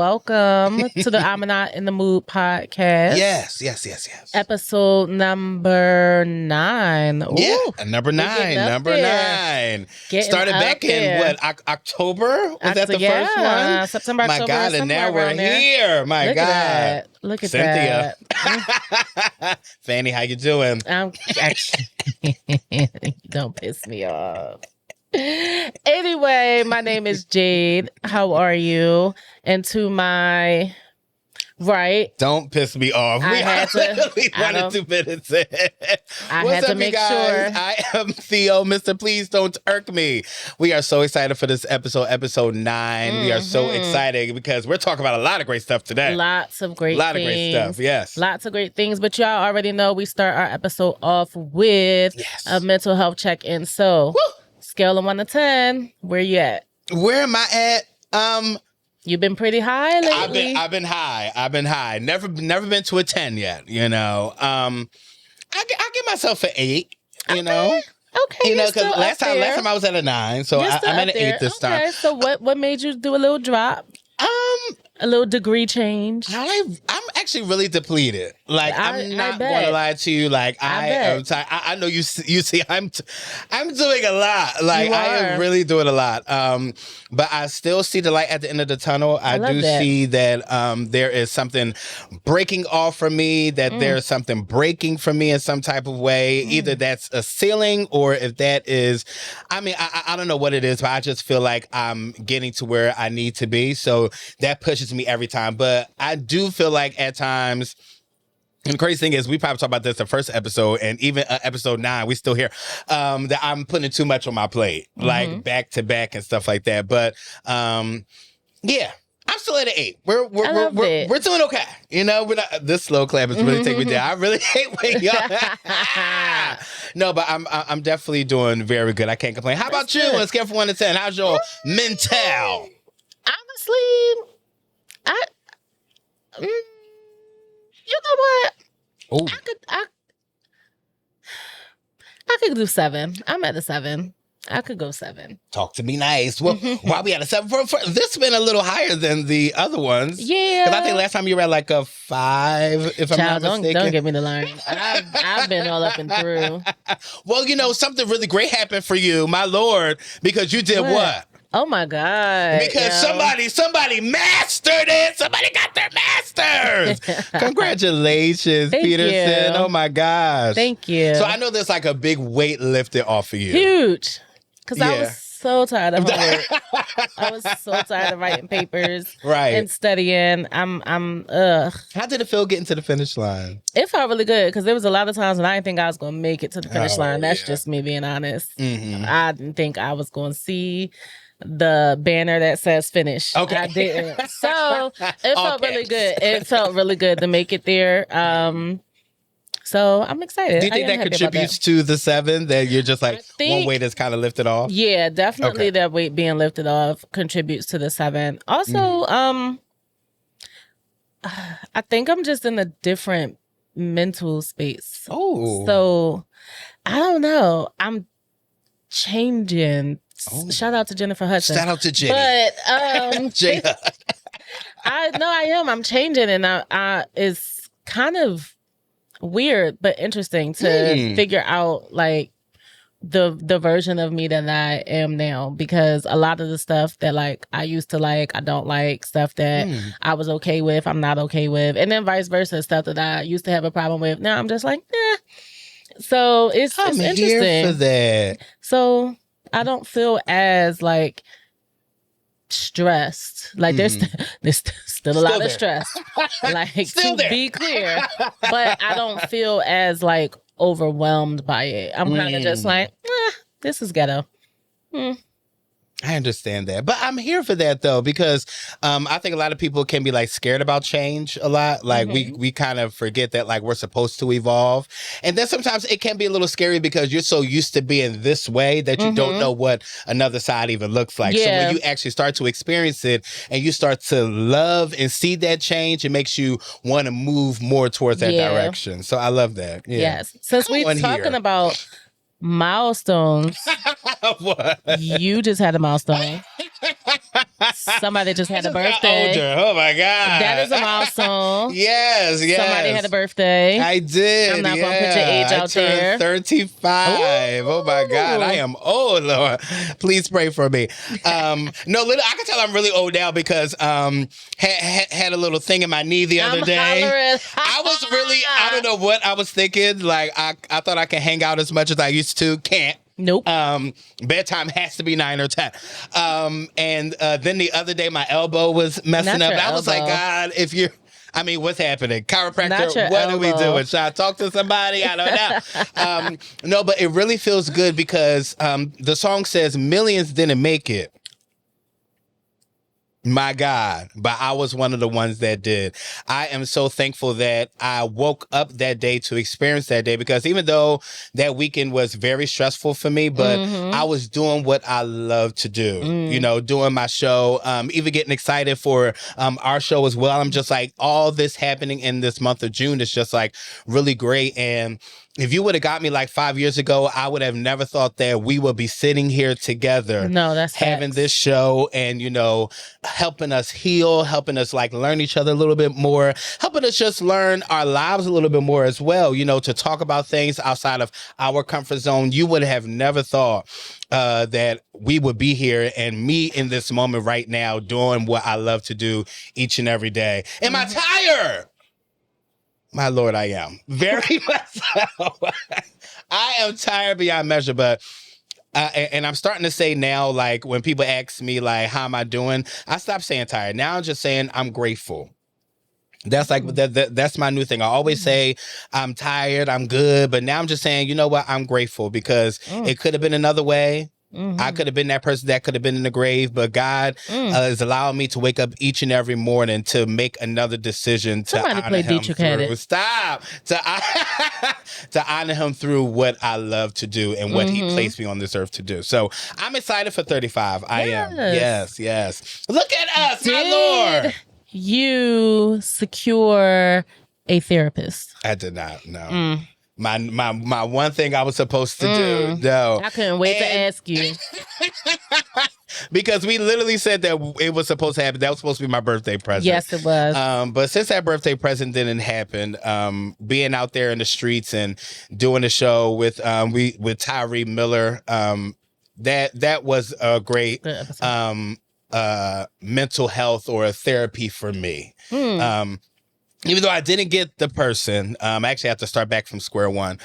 Welcome to the I'm Not in the Mood podcast. Yes. Episode number 9. Ooh, yeah, number 9. Started back in October? Was that the first one? September, My October. God, and now we're here. My God. Look at Cynthia. that. Fanny, how you doing? Don't piss me off. Anyway, my name is Jade. How are you? And to my right. Don't piss me off. I had to. We wanted 2 minutes in. I What's had to up, make you guys? sure. I am Theo. Mr. Please Don't Irk Me. We are so excited for this episode 9. We are so excited because we're talking about a lot of great stuff today. Lots of great things. Yes. Lots of great things. But y'all already know we start our episode off with a mental health check-in. So, scale of 1 to 10, where you at? Where am I at? You've been pretty high lately. I've been high. Never been to a 10 yet, you know. I give myself an 8, you know. Okay. You know, because last time I was at a 9, so I'm at an 8 this time. Okay, so what made you do a little drop? A little degree change. I'm actually really depleted. Like, I'm not going to lie to you. Like, I'm tired. I know you see, I'm doing a lot. Like, I am really doing a lot. But I still see the light at the end of the tunnel. I do see that there is something breaking off from me, that there's something breaking from me in some type of way. Either that's a ceiling or if that is, I don't know what it is, but I just feel like I'm getting to where I need to be. So that pushes me every time. But I do feel like at times, and the crazy thing is, we probably talked about this the first episode, and even episode 9, we still hear that I'm putting too much on my plate, like back to back and stuff like that. But yeah, I'm still at an 8. We're doing okay. You know, we're not, this slow clap is really taking me down. I really hate when y'all. No, but I'm definitely doing very good. I can't complain. How about you? Let's get from 1 to 10. How's your mental? Honestly, you know what? Oh, I could do 7. I'm at a 7. I could go 7. talk to me nice. Well, why we at a 7? For this has been a little higher than the other ones. Yeah. Because I think last time you were at like a 5, if I'm not mistaken. Don't get me the line. I've been all up and through. Well, you know, something really great happened for you, my Lord, because you did what? Oh my God. Because somebody mastered it. Somebody got their masters. Congratulations, Thank Peterson. you. Oh my gosh. Thank you. So I know there's like a big weight lifted off of you. Huge. Because I was so tired of homework. I was so tired of writing papers and studying. I'm How did it feel getting to the finish line? It felt really good because there was a lot of times when I didn't think I was going to make it to the finish line. That's just me being honest. I didn't think I was going to see the banner that says finish. Okay. I didn't. So it felt really good. It felt really good to make it there. So I'm excited. Do you think that contributes to the 7, that you're just like one weight is kind of lifted off? Yeah, definitely that weight being lifted off contributes to the 7. Also, I think I'm just in a different mental space. Oh. So I don't know. I'm changing. Shout out to Jennifer Hudson. Shout out to Jenny. But J. I am. I'm changing, and I it's kind of weird but interesting to figure out like the version of me that I am now, because a lot of the stuff that like I used to like, I don't like. Stuff that I was okay with, I'm not okay with, and then vice versa. Stuff that I used to have a problem with, now I'm just like, nah. So it's interesting. Here for that. So I don't feel as like stressed. Like there's still a lot of stress. Like to be clear, but I don't feel as like overwhelmed by it. I'm kind of just like, this is ghetto. I understand that. But I'm here for that, though, because I think a lot of people can be, like, scared about change a lot. Like, we kind of forget that, like, we're supposed to evolve. And then sometimes it can be a little scary because you're so used to being this way that you don't know what another side even looks like. So when you actually start to experience it and you start to love and see that change, it makes you want to move more towards that direction. So I love that. Yeah. Yes. Since we're talking about milestones, What? you just had a milestone. Somebody just had a birthday. Older. Oh my God. That is a milestone. Yes. Somebody had a birthday. I did. I'm not going to put your age out there. 35. Ooh. Oh my God. I am old, Lord. Please pray for me. No, I can tell I'm really old now because had a little thing in my knee the other day. I was really, I don't know what I was thinking. Like I thought I could hang out as much as I used to. Can't. Nope. Bedtime has to be 9 or 10. And then the other day, my elbow was messing up. I was like, God, what's happening? Chiropractor, what are we doing? Should I talk to somebody? I don't know. No, but it really feels good because the song says millions didn't make it. My God, but I was one of the ones that did. I am so thankful that I woke up that day to experience that day because even though that weekend was very stressful for me, but I was doing what I love to do, doing my show, even getting excited for our show as well. I'm just like, all this happening in this month of June is just like really great. And if you would have got me like 5 years ago, I would have never thought that we would be sitting here together. No, that's having this show and, helping us heal, helping us like learn each other a little bit more, helping us just learn our lives a little bit more as well, to talk about things outside of our comfort zone. You would have never thought that we would be here and me in this moment right now doing what I love to do each and every day. Am I tired? My Lord, I am. Very much so. I am tired beyond measure, but and I'm starting to say now, like when people ask me, like, how am I doing? I stopped saying tired. Now I'm just saying I'm grateful. That's like that's my new thing. I always say I'm tired, I'm good, but now I'm just saying, you know what? I'm grateful because it could have been another way. I could have been that person that could have been in the grave, but God is allowing me to wake up each and every morning to make another decision to honor him through. Stop! To honor him through what I love to do and what he placed me on this earth to do. So I'm excited for 35. I am. Yes. Look at us, my Lord. You secure a therapist? I did not. No. My one thing I was supposed to do. No. I couldn't wait to ask you. Because we literally said that it was supposed to happen. That was supposed to be my birthday present. Yes, it was. But since that birthday present didn't happen, being out there in the streets and doing the show with Tyree Miller, that was a great mental health or a therapy for me. Even though I didn't get the person, I actually have to start back from square one.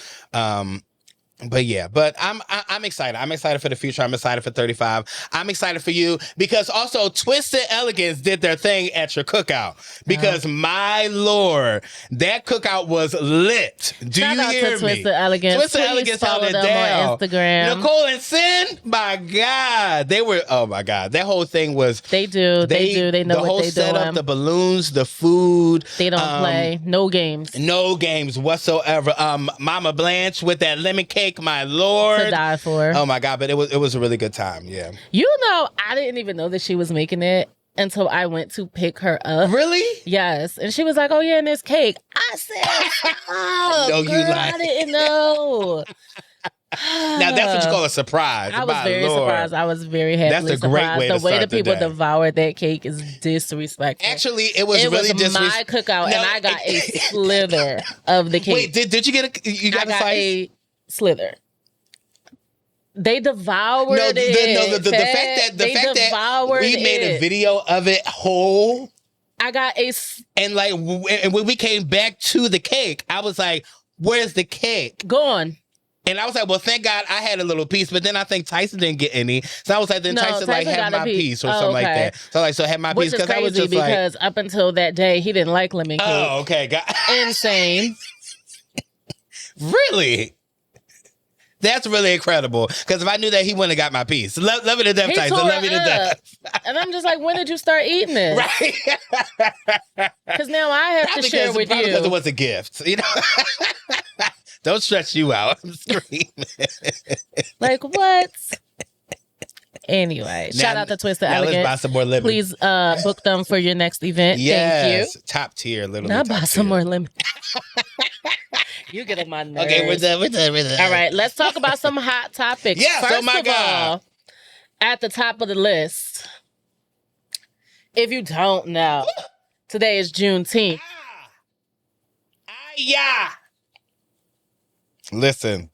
But I'm excited. I'm excited for the future. I'm excited for 35. I'm excited for you because also Twisted Elegance did their thing at your cookout. Because my Lord, that cookout was lit. Shout out to Twisted Elegance. Twisted Elegance held it down. On Instagram. Nicole and Sin, my God, they were. Oh my God, that whole thing was. They do. They know what they do. The whole setup, the balloons, the food. They don't play. No games. No games whatsoever. Mama Blanche with that lemon cake. My Lord. To die for. Oh my God, but it was a really good time, yeah. I didn't even know that she was making it until I went to pick her up. Really? Yes. And she was like, oh yeah, and this cake. I said, oh, no, girl, I didn't know. Now that's what you call a surprise. I was very surprised. I was very happy. That's a great way to start the way that people devoured that cake is disrespectful. Actually, it was really disrespectful. My cookout, and I got a slither of the cake. Wait, did you get a? You got a slither. They devoured it. The fact that we made a video of it whole. I got and when we came back to the cake, I was like, "Where's the cake? Gone." And I was like, "Well, thank God I had a little piece." But then I think Tyson didn't get any, so I was like, "Then Tyson had my piece or something like that." So have my piece because I was just because up until that day he didn't like lemon cake. Oh, okay, insane. Really? That's really incredible. Because if I knew that, he wouldn't have got my piece. Love me to death, Tyson. Love me to death. And I'm just like, when did you start eating this? Right. Because now I have to share with you. Because it was a gift. Don't stretch you out. I'm screaming. Like, what? Anyway, shout out to Twisted Elegance. Let's buy some more lemon. Please book them for your next event. Yes. Thank you. Top tier, literally. Now buy some more lemon. You get on my nerves. Okay, we're done. All right, let's talk about some hot topics. Yes, First of all, at the top of the list, If you don't know, today is Juneteenth. Yeah. Listen.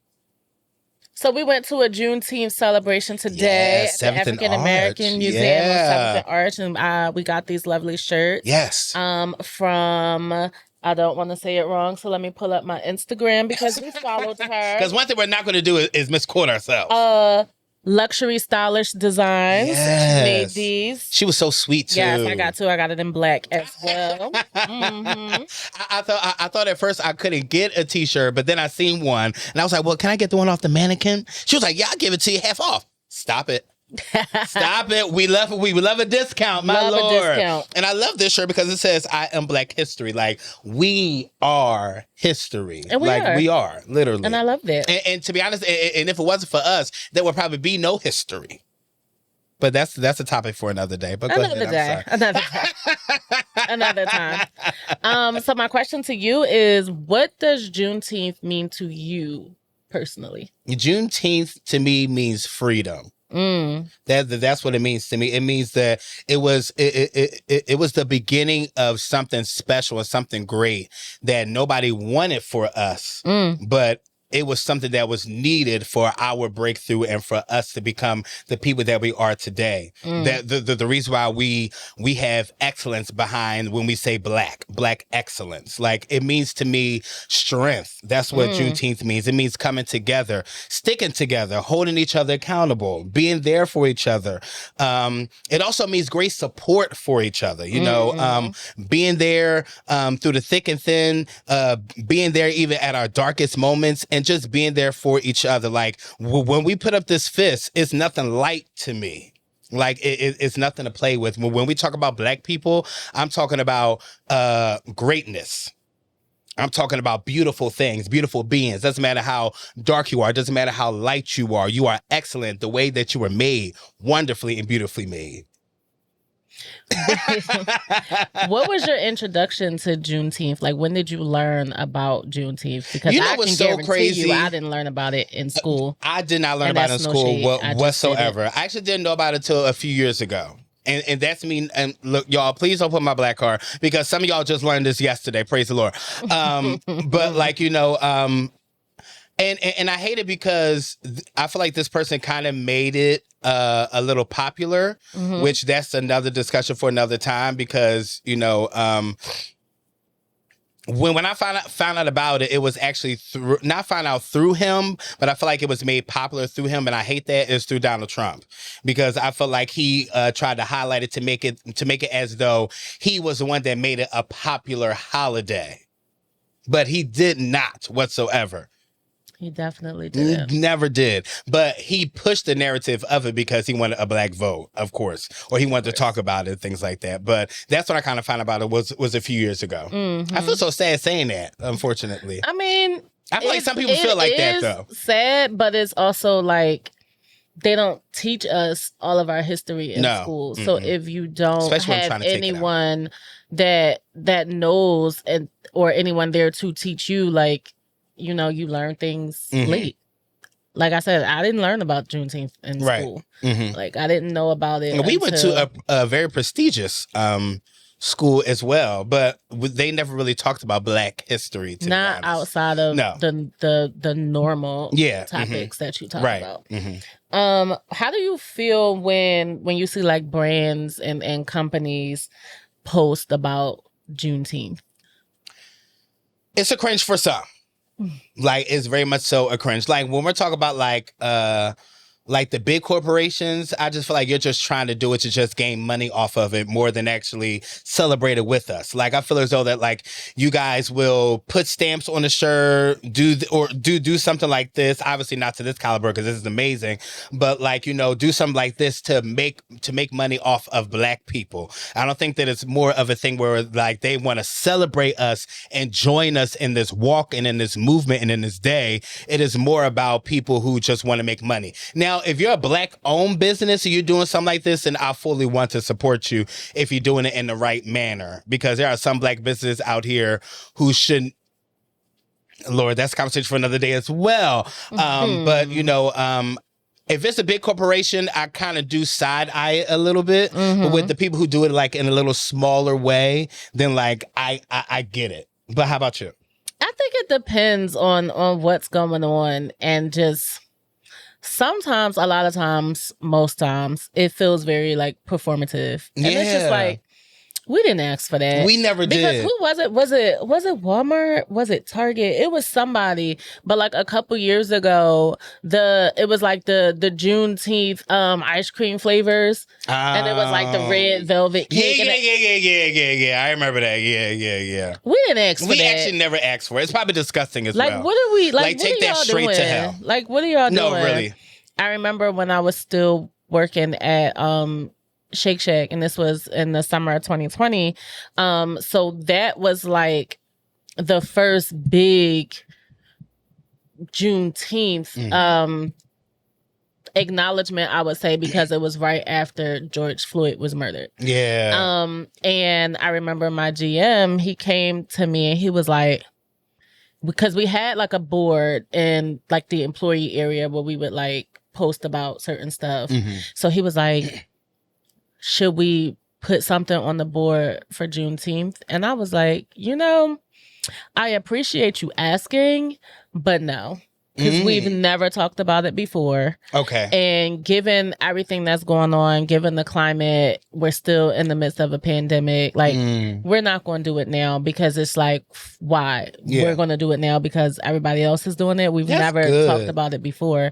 So we went to a Juneteenth celebration today at the African American Museum of 7th and Arch, and we got these lovely shirts. Yes. From, I don't want to say it wrong, so let me pull up my Instagram because we followed her. Because one thing we're not going to do is misquote ourselves. Luxury Stylish Designs. Yes. She made these. She was so sweet too. Yes, I got two. I got it in black as well. Mm-hmm. I thought at first I couldn't get a t-shirt, but then I seen one and I was like, well, can I get the one off the mannequin? She was like, yeah, I'll give it to you half off. Stop it. Stop it. We love a discount, my Lord. A discount. And I love this shirt because it says I am Black history. Like, we are history. And we are, literally. And I love that. And to be honest, and if it wasn't for us, there would probably be no history. But that's a topic for another day. But another time. So my question to you is, what does Juneteenth mean to you personally? Juneteenth to me means freedom. That's what it means to me. It means that it was the beginning of something special and something great that nobody wanted for us, but it was something that was needed for our breakthrough and for us to become the people that we are today. The reason why we have excellence behind when we say black excellence. Like, it means to me strength. That's what Juneteenth means. It means coming together, sticking together, holding each other accountable, being there for each other. It also means great support for each other, being there through the thick and thin, being there even at our darkest moments, and just being there for each other. Like, when we put up this fist, it's nothing light to me. Like, it's nothing to play with. When we talk about Black people, I'm talking about greatness. I'm talking about beautiful things, beautiful beings. Doesn't matter how dark you are. Doesn't matter how light you are. You are excellent the way that you were made, wonderfully and beautifully made. What was your introduction to Juneteenth? Like, when did you learn about Juneteenth? Because I can guarantee you, I didn't learn about it in school. I did not learn about it in school whatsoever. I actually didn't know about it until a few years ago. And that's me. And look, y'all, please don't put my black card, because some of y'all just learned this yesterday. Praise the Lord. But like, and I hate it because I feel like this person kind of made it a little popular, which that's another discussion for another time, because, when I found out about it, it was actually not found out through him, but I feel like it was made popular through him, and I hate that it's through Donald Trump, because I feel like he tried to highlight it to make it as though he was the one that made it a popular holiday, but he did not whatsoever. He definitely didn't. Never did. But he pushed the narrative of it because he wanted a Black vote, of course. Or he wanted to talk about it, things like that. But that's when I kind of found out about it was a few years ago. I feel so sad saying that, unfortunately. I mean, I feel like some people feel like that, though. Sad, but it's also like they don't teach us all of our history in school. So if you don't have anyone that knows or anyone there to teach you, like, you learn things late. Like I said, I didn't learn about Juneteenth in school. Like, I didn't know about it. We went to a very prestigious school as well, but they never really talked about Black history. Not outside of the normal topics that you talk about. How do you feel when you see like brands and companies post about Juneteenth? It's a cringe for some. Like, it's very much so a cringe. Like, when we're talking about like the big corporations, I just feel like you're just trying to do it to just gain money off of it more than actually celebrate it with us. Like, I feel as though that like you guys will put stamps on the shirt, do something like this. Obviously not to this caliber, because this is amazing, but like, do something like this to make money off of Black people. I don't think that it's more of a thing where like they want to celebrate us and join us in this walk and in this movement and in this day. It is more about people who just want to make money. Now, if you're a Black-owned business and you're doing something like this, then I fully want to support you if you're doing it in the right manner, because there are some Black businesses out here who shouldn't. Lord, that's a conversation for another day as well. But, if it's a big corporation, I kind of do side eye it a little bit. But with the people who do it like in a little smaller way, then like I get it. But how about you? I think it depends on what's going on, and just sometimes, a lot of times, most times, it feels very like performative. And it's just like, we didn't ask for that. We never did. Because who was it? Was it Walmart? Was it Target? It was somebody. But like a couple years ago, it was like the Juneteenth ice cream flavors. And it was like the red velvet cake. Yeah. I remember that. Yeah. We didn't ask for that. We actually never asked for it. It's probably disgusting as well. Like, what are we, like, what take are that y'all straight doing? to hell. Like, what are y'all doing? No, really. I remember when I was still working at Shake Shack, and this was in the summer of 2020. So that was like the first big Juneteenth acknowledgement, I would say, because it was right after George Floyd was murdered. Yeah. And I remember my GM, he came to me and he was like, because we had like a board in like the employee area where we would like post about certain stuff. So he was like, should we put something on the board for Juneteenth? And I was like, I appreciate you asking, but no. Because we've never talked about it before. Okay. And given everything that's going on, given the climate, we're still in the midst of a pandemic. Like, we're not going to do it now because it's like, why? Yeah. We're going to do it now because everybody else is doing it. We've never talked about it before.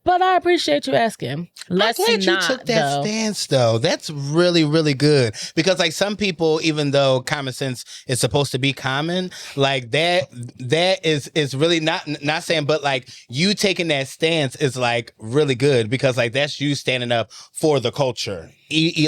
But I appreciate you asking. I'm glad you took that stance, though. That's really, really good. Because, like, some people, even though common sense is supposed to be common, like, that is really not saying, but, like, you taking that stance is, like, really good. Because, like, that's you standing up for the culture.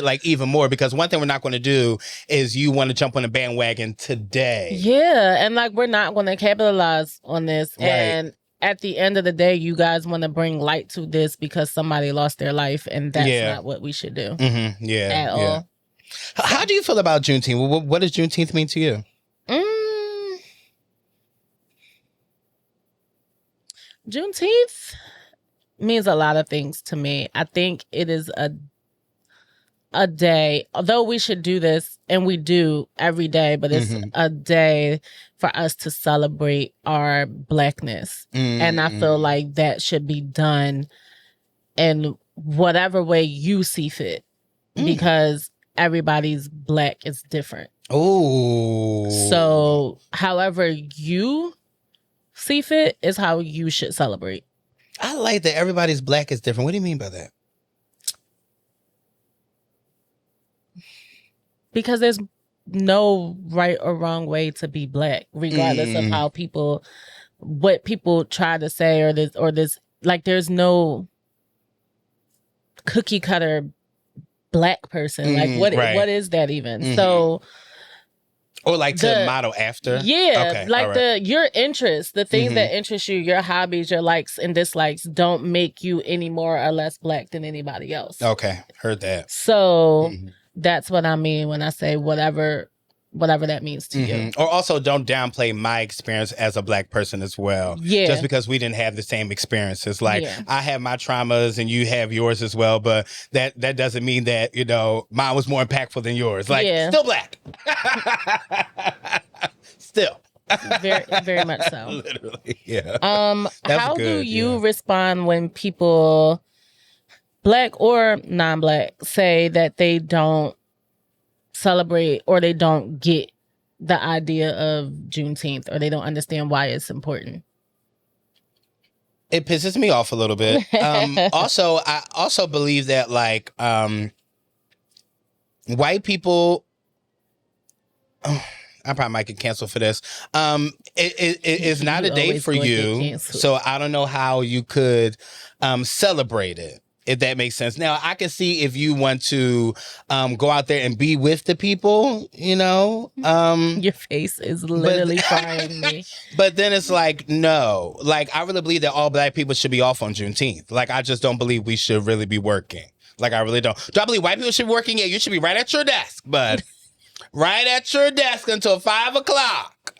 Like, even more. Because one thing we're not going to do is you want to jump on a bandwagon today. Yeah. And, like, we're not going to capitalize on this. Right. And at the end of the day, you guys want to bring light to this because somebody lost their life, and that's not what we should do. At all. How do you feel about Juneteenth? What does Juneteenth mean to you? Juneteenth means a lot of things to me. I think it is a day, although we should do this, and we do every day, but it's a day for us to celebrate our Blackness. And I feel like that should be done in whatever way you see fit, because everybody's Black is different. Oh. So however you see fit is how you should celebrate. I like that everybody's Black is different. What do you mean by that? Because there's no right or wrong way to be Black, regardless of how what people try to say, or this, like, there's no cookie cutter Black person. Like, what is that even? So, or like to model after? Yeah. Okay, like your interests, the things that interest you, your hobbies, your likes and dislikes don't make you any more or less Black than anybody else. Okay. Heard that. So that's what I mean when I say whatever that means to you. Or also don't downplay my experience as a Black person as well. Yeah. Just because we didn't have the same experiences. Like, I have my traumas and you have yours as well, but that doesn't mean that, mine was more impactful than yours. Like, still Black. Still. Very, very much so. Literally, yeah. How do you respond when people, Black or non-Black, say that they don't celebrate or they don't get the idea of Juneteenth, or they don't understand why it's important? It pisses me off a little bit. Also, I also believe that, like, white people, I probably might get canceled for this. It's not a day for you, so I don't know how you could celebrate it, if that makes sense. Now, I can see if you want to go out there and be with the people, Your face is literally frying me. But then it's like, no. Like, I really believe that all Black people should be off on Juneteenth. Like, I just don't believe we should really be working. Like, I really don't. Do I believe white people should be working? Yeah, you should be right at your desk, bud. Right at your desk until 5 o'clock.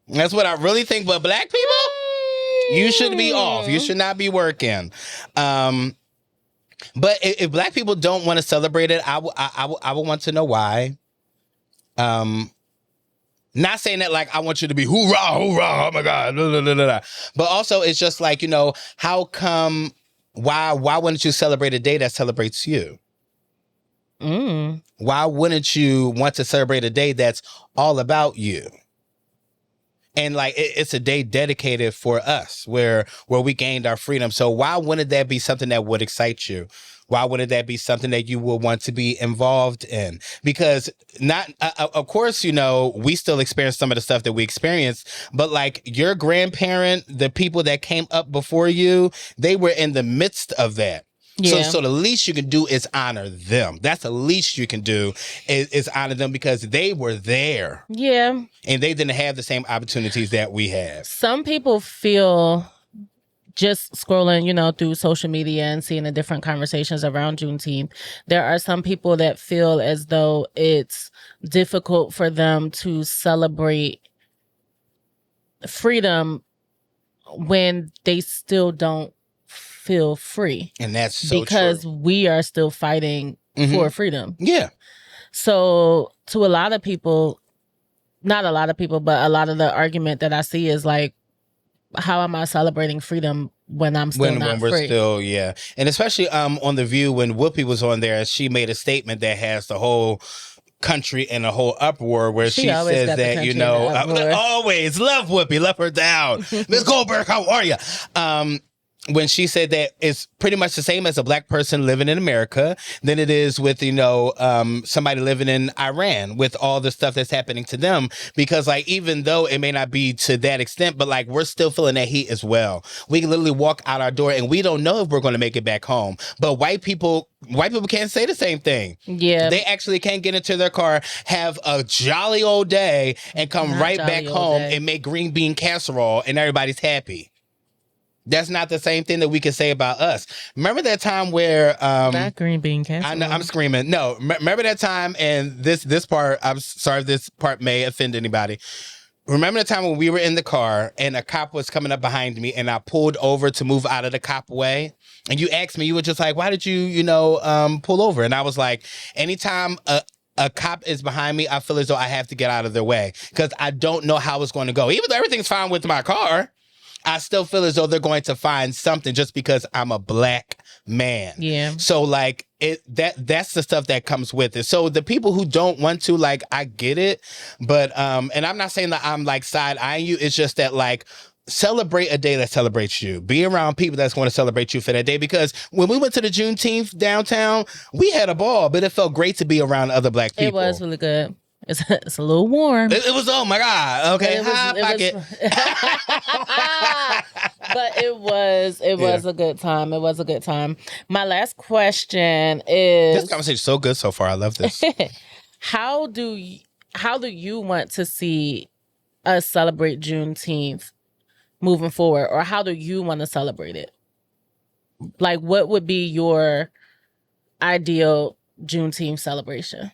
That's what I really think. But Black people, you should be off. You should not be working. But if Black people don't want to celebrate it, I would want to know why. Not saying that like I want you to be hoorah, hoorah, oh my God, blah, blah, blah, blah. But also it's just like, how come, why wouldn't you celebrate a day that celebrates you? Why wouldn't you want to celebrate a day that's all about you? And like it's a day dedicated for us where we gained our freedom. So why wouldn't that be something that would excite you? Why wouldn't that be something that you would want to be involved in? Because of course, we still experience some of the stuff that we experienced, but like your grandparent, the people that came up before you, they were in the midst of that. Yeah. So the least you can do is honor them. That's the least you can do is honor them because they were there. Yeah. And they didn't have the same opportunities that we have. Some people feel, just scrolling, through social media and seeing the different conversations around Juneteenth, there are some people that feel as though it's difficult for them to celebrate freedom when they still don't feel free. And that's so because true. We are still fighting for freedom. Yeah. So to a lot of people, not a lot of people, but a lot of the argument that I see is like, how am I celebrating freedom when I'm still not free? When we're still, yeah. And especially on The View, when Whoopi was on there, she made a statement that has the whole country in a whole uproar where she says that, always love Whoopi, love her down. Ms. Goldberg, how are you? When she said that it's pretty much the same as a Black person living in America than it is with, somebody living in Iran with all the stuff that's happening to them. Because like, even though it may not be to that extent, but like, we're still feeling that heat as well. We can literally walk out our door and we don't know if we're going to make it back home. But white people can't say the same thing. Yeah. They actually can't get into their car, have a jolly old day and come right back home and make green bean casserole and everybody's happy. That's not the same thing that we can say about us. Remember that time where not green bean casserole. I know I'm screaming. No, remember that time, and this part, I'm sorry if this part may offend anybody. Remember the time when we were in the car and a cop was coming up behind me and I pulled over to move out of the cop way? And you asked me, you were just like, why did you pull over? And I was like, anytime a cop is behind me, I feel as though I have to get out of their way because I don't know how it's going to go. Even though everything's fine with my car, I still feel as though they're going to find something just because I'm a Black man. Yeah. So like that's the stuff that comes with it. So the people who don't want to, like, I get it, but and I'm not saying that I'm like side-eyeing you. It's just that like, celebrate a day that celebrates you. Be around people that's going to celebrate you for that day. Because when we went to the Juneteenth downtown, we had a ball, but it felt great to be around other Black people. It was really good. It's a little warm. It was, oh my God. Okay, hot pocket. But it was a good time. It was a good time. My last question is... This conversation is so good so far. I love this. How do you want to see us celebrate Juneteenth moving forward? Or how do you want to celebrate it? Like, what would be your ideal Juneteenth celebration?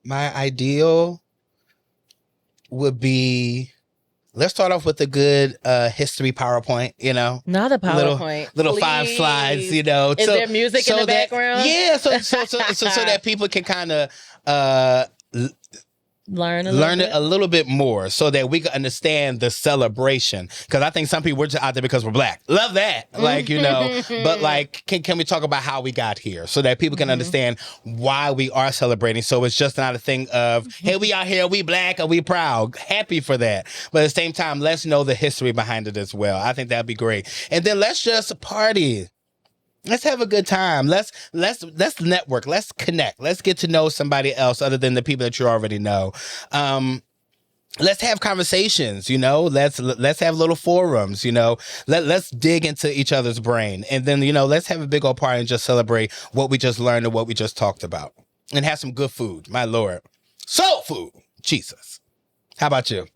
My ideal would be, let's start off with a good history PowerPoint, Not a PowerPoint. Little 5 slides, Is there music in the background? Yeah, so that people can kind of learn it a little bit more so that we can understand the celebration. Because I think some people, we're just out there because we're Black. Love that. Like, but like, can we talk about how we got here so that people can understand why we are celebrating? So it's just not a thing of, hey, we out here, we Black, and we proud. Happy for that. But at the same time, let's know the history behind it as well. I think that'd be great. And then let's just party. Let's have a good time. Let's network. Let's connect. Let's get to know somebody else other than the people that you already know. Let's have conversations, let's have little forums, let's dig into each other's brain. And then, let's have a big old party and just celebrate what we just learned and what we just talked about and have some good food. My Lord. Soul food. Jesus. How about you?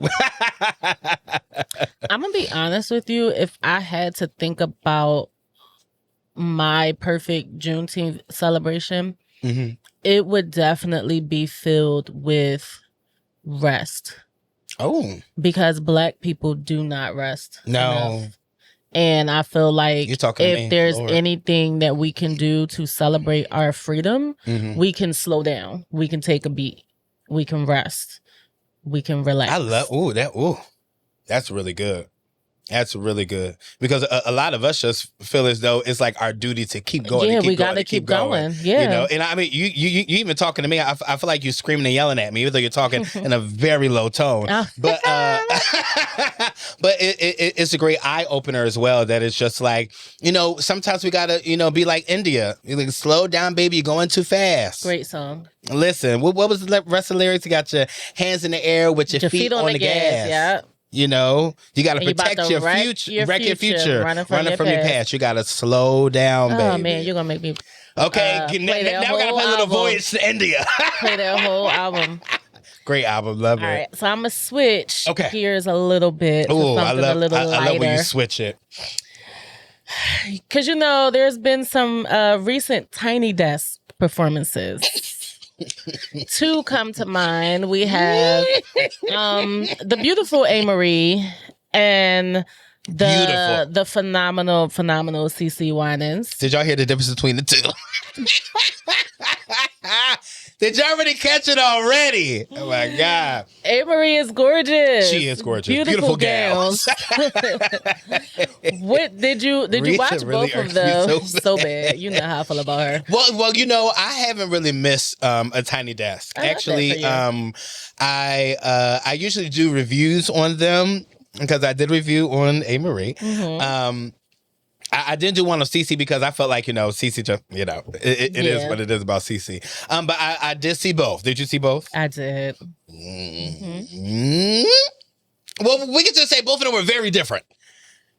I'm going to be honest with you. If I had to think about my perfect Juneteenth celebration, it would definitely be filled with rest. Oh. Because Black people do not rest. No. And I feel like if there's Lord. anything that we can do to celebrate our freedom, we can slow down. We can take a beat. We can rest. We can relax. I love, that's really good. That's really good because a lot of us just feel as though it's like our duty to keep going. Yeah, we got to keep going. Yeah, you know. And I mean, you even talking to me, I feel like you're screaming and yelling at me, even though you're talking in a very low tone. But but it's a great eye opener as well. That it's just like, you know, sometimes we gotta, you know, be like India. You're like, slow down, baby, you're going too fast. Great song. Listen, what was the rest of the lyrics? You got your hands in the air with your feet on the gas. Yeah. You know, you got to protect your future, wreck your future, running from your past. You got to slow down, baby. Oh, man, you're going to make me. Okay, now we got to play a little voice to India. Play that whole album. Great album. Love it. All right, so I'm going to switch gears a little bit. Oh, I love when you switch it. Because, you know, there's been some recent Tiny Desk performances. Two come to mind. We have the beautiful A-Marie and the phenomenal CeCe Winans. Did y'all hear the difference between the two? Did y'all already catch it already? Oh my God. A-Marie is gorgeous. She is gorgeous. Beautiful gals. What did you watch really both of them? So bad. You know how I feel about her. Well, you know, I haven't really missed a Tiny Desk. Actually, I usually do reviews on them because I did review on A-Marie. Mm-hmm. I didn't do one on CeCe because I felt like, you know, CeCe just, you know, it is what it is about CeCe. But I did see both. Did you see both? I did. Mm-hmm. Well, we can just say both of them were very different.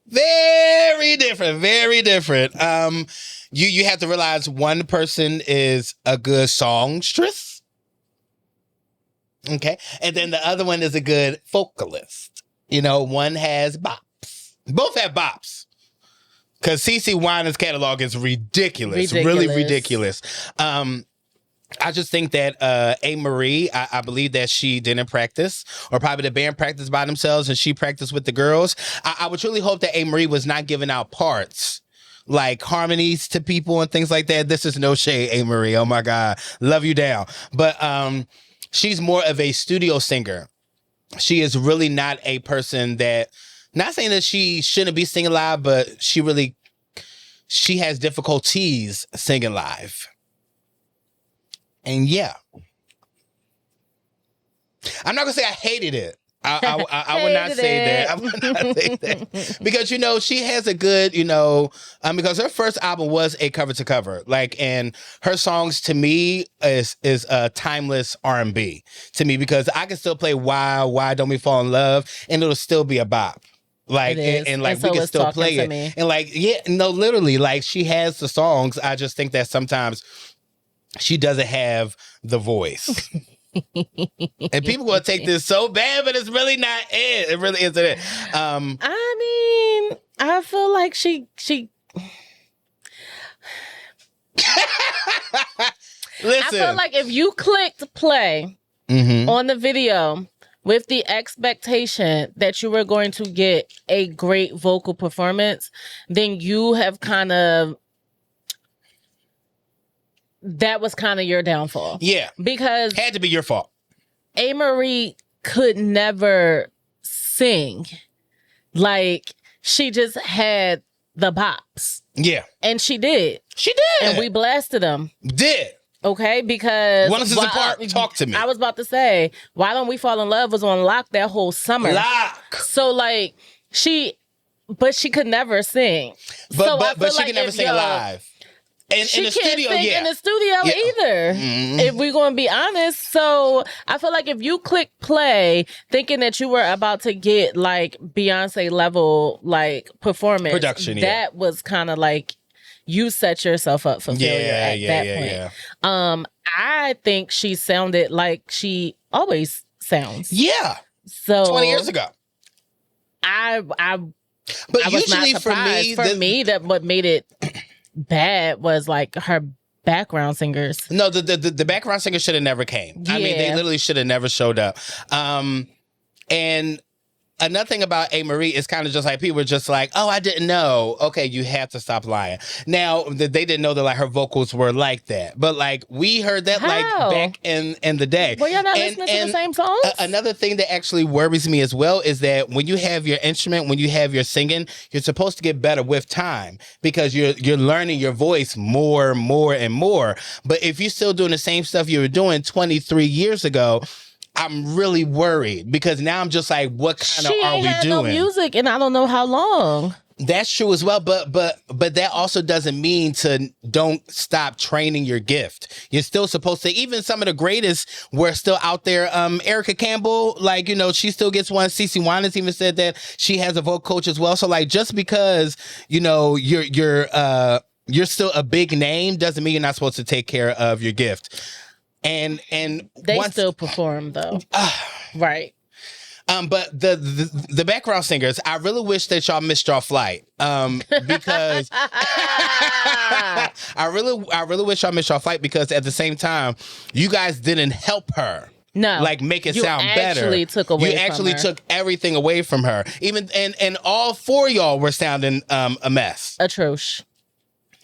Very different. Very different. You have to realize one person is a good songstress. Okay. And then the other one is a good vocalist. You know, one has bops. Both have bops. Because CeCe Winans' catalog is ridiculous. Really ridiculous. I just think that A-Marie, I believe that she didn't practice, or probably the band practiced by themselves and she practiced with the girls. I would truly hope that A-Marie was not giving out parts, like harmonies to people and things like that. This is no shade, A-Marie. Oh my God. Love you down. But she's more of a studio singer. She is really not a person that, not saying that she shouldn't be singing live, but she has difficulties singing live. And yeah. I'm not going to say I hated it. I would not say that. I would not say that. Because, you know, she has a good, you know, because her first album was a cover to cover. Like, and her songs to me is a timeless R&B to me, because I can still play Why Don't We Fall in Love and it'll still be a bop. Like, and like, we can still play it. And like, yeah, no, literally, like, she has the songs. I just think that sometimes she doesn't have the voice. And people will take this so bad, but it's really not it. It really isn't it. I mean, I feel like she Listen. I feel like if you clicked play on the video with the expectation that you were going to get a great vocal performance, then you have that was kind of your downfall. Yeah. Because had to be your fault. A-Marie could never sing. Like, she just had the bops. Yeah. And she did. She did. And we blasted them. Did. Okay, because One of us apart. Talk to me. I was about to say, Why Don't We Fall in Love was on lock that whole summer. Lock. So like but she could never sing. But she could never sing live. She in the can't studio, sing in the studio either. Mm-hmm. If we're going to be honest. So I feel like if you click play thinking that you were about to get like Beyonce level like performance, production, that was kind of like you set yourself up for failure at that point. Yeah. I think she sounded like she always sounds. Yeah. So 20 years ago. But I was usually not surprised. For me, that what made it bad was like her background singers. No, the background singers should have never came. I mean, they literally should have never showed up. And another thing about A. Marie is kind of just like people were just like, oh, I didn't know. Okay, you have to stop lying. Now, they didn't know that like her vocals were like that. But like we heard that like back in the day. Well, you're not listening to the same songs? Another thing that actually worries me as well is that when you have your instrument, when you have your singing, you're supposed to get better with time because you're learning your voice more and more. But if you're still doing the same stuff you were doing 23 years ago, I'm really worried because now I'm just like, what kind of are we doing? She ain't had no music and I don't know how long. That's true as well, but that also doesn't mean to don't stop training your gift. You're still supposed to. Even some of the greatest were still out there. Erica Campbell, like she still gets one. CeCe Winans even said that she has a vocal coach as well. So like, just because you're still a big name doesn't mean you're not supposed to take care of your gift. And they still perform though, right? But the background singers, I really wish that y'all missed your flight. Because I really wish y'all missed your flight because at the same time, you guys didn't help her. No, like make it sound better. You actually took everything away from her. Even and all four of y'all were sounding a mess. Atrocious.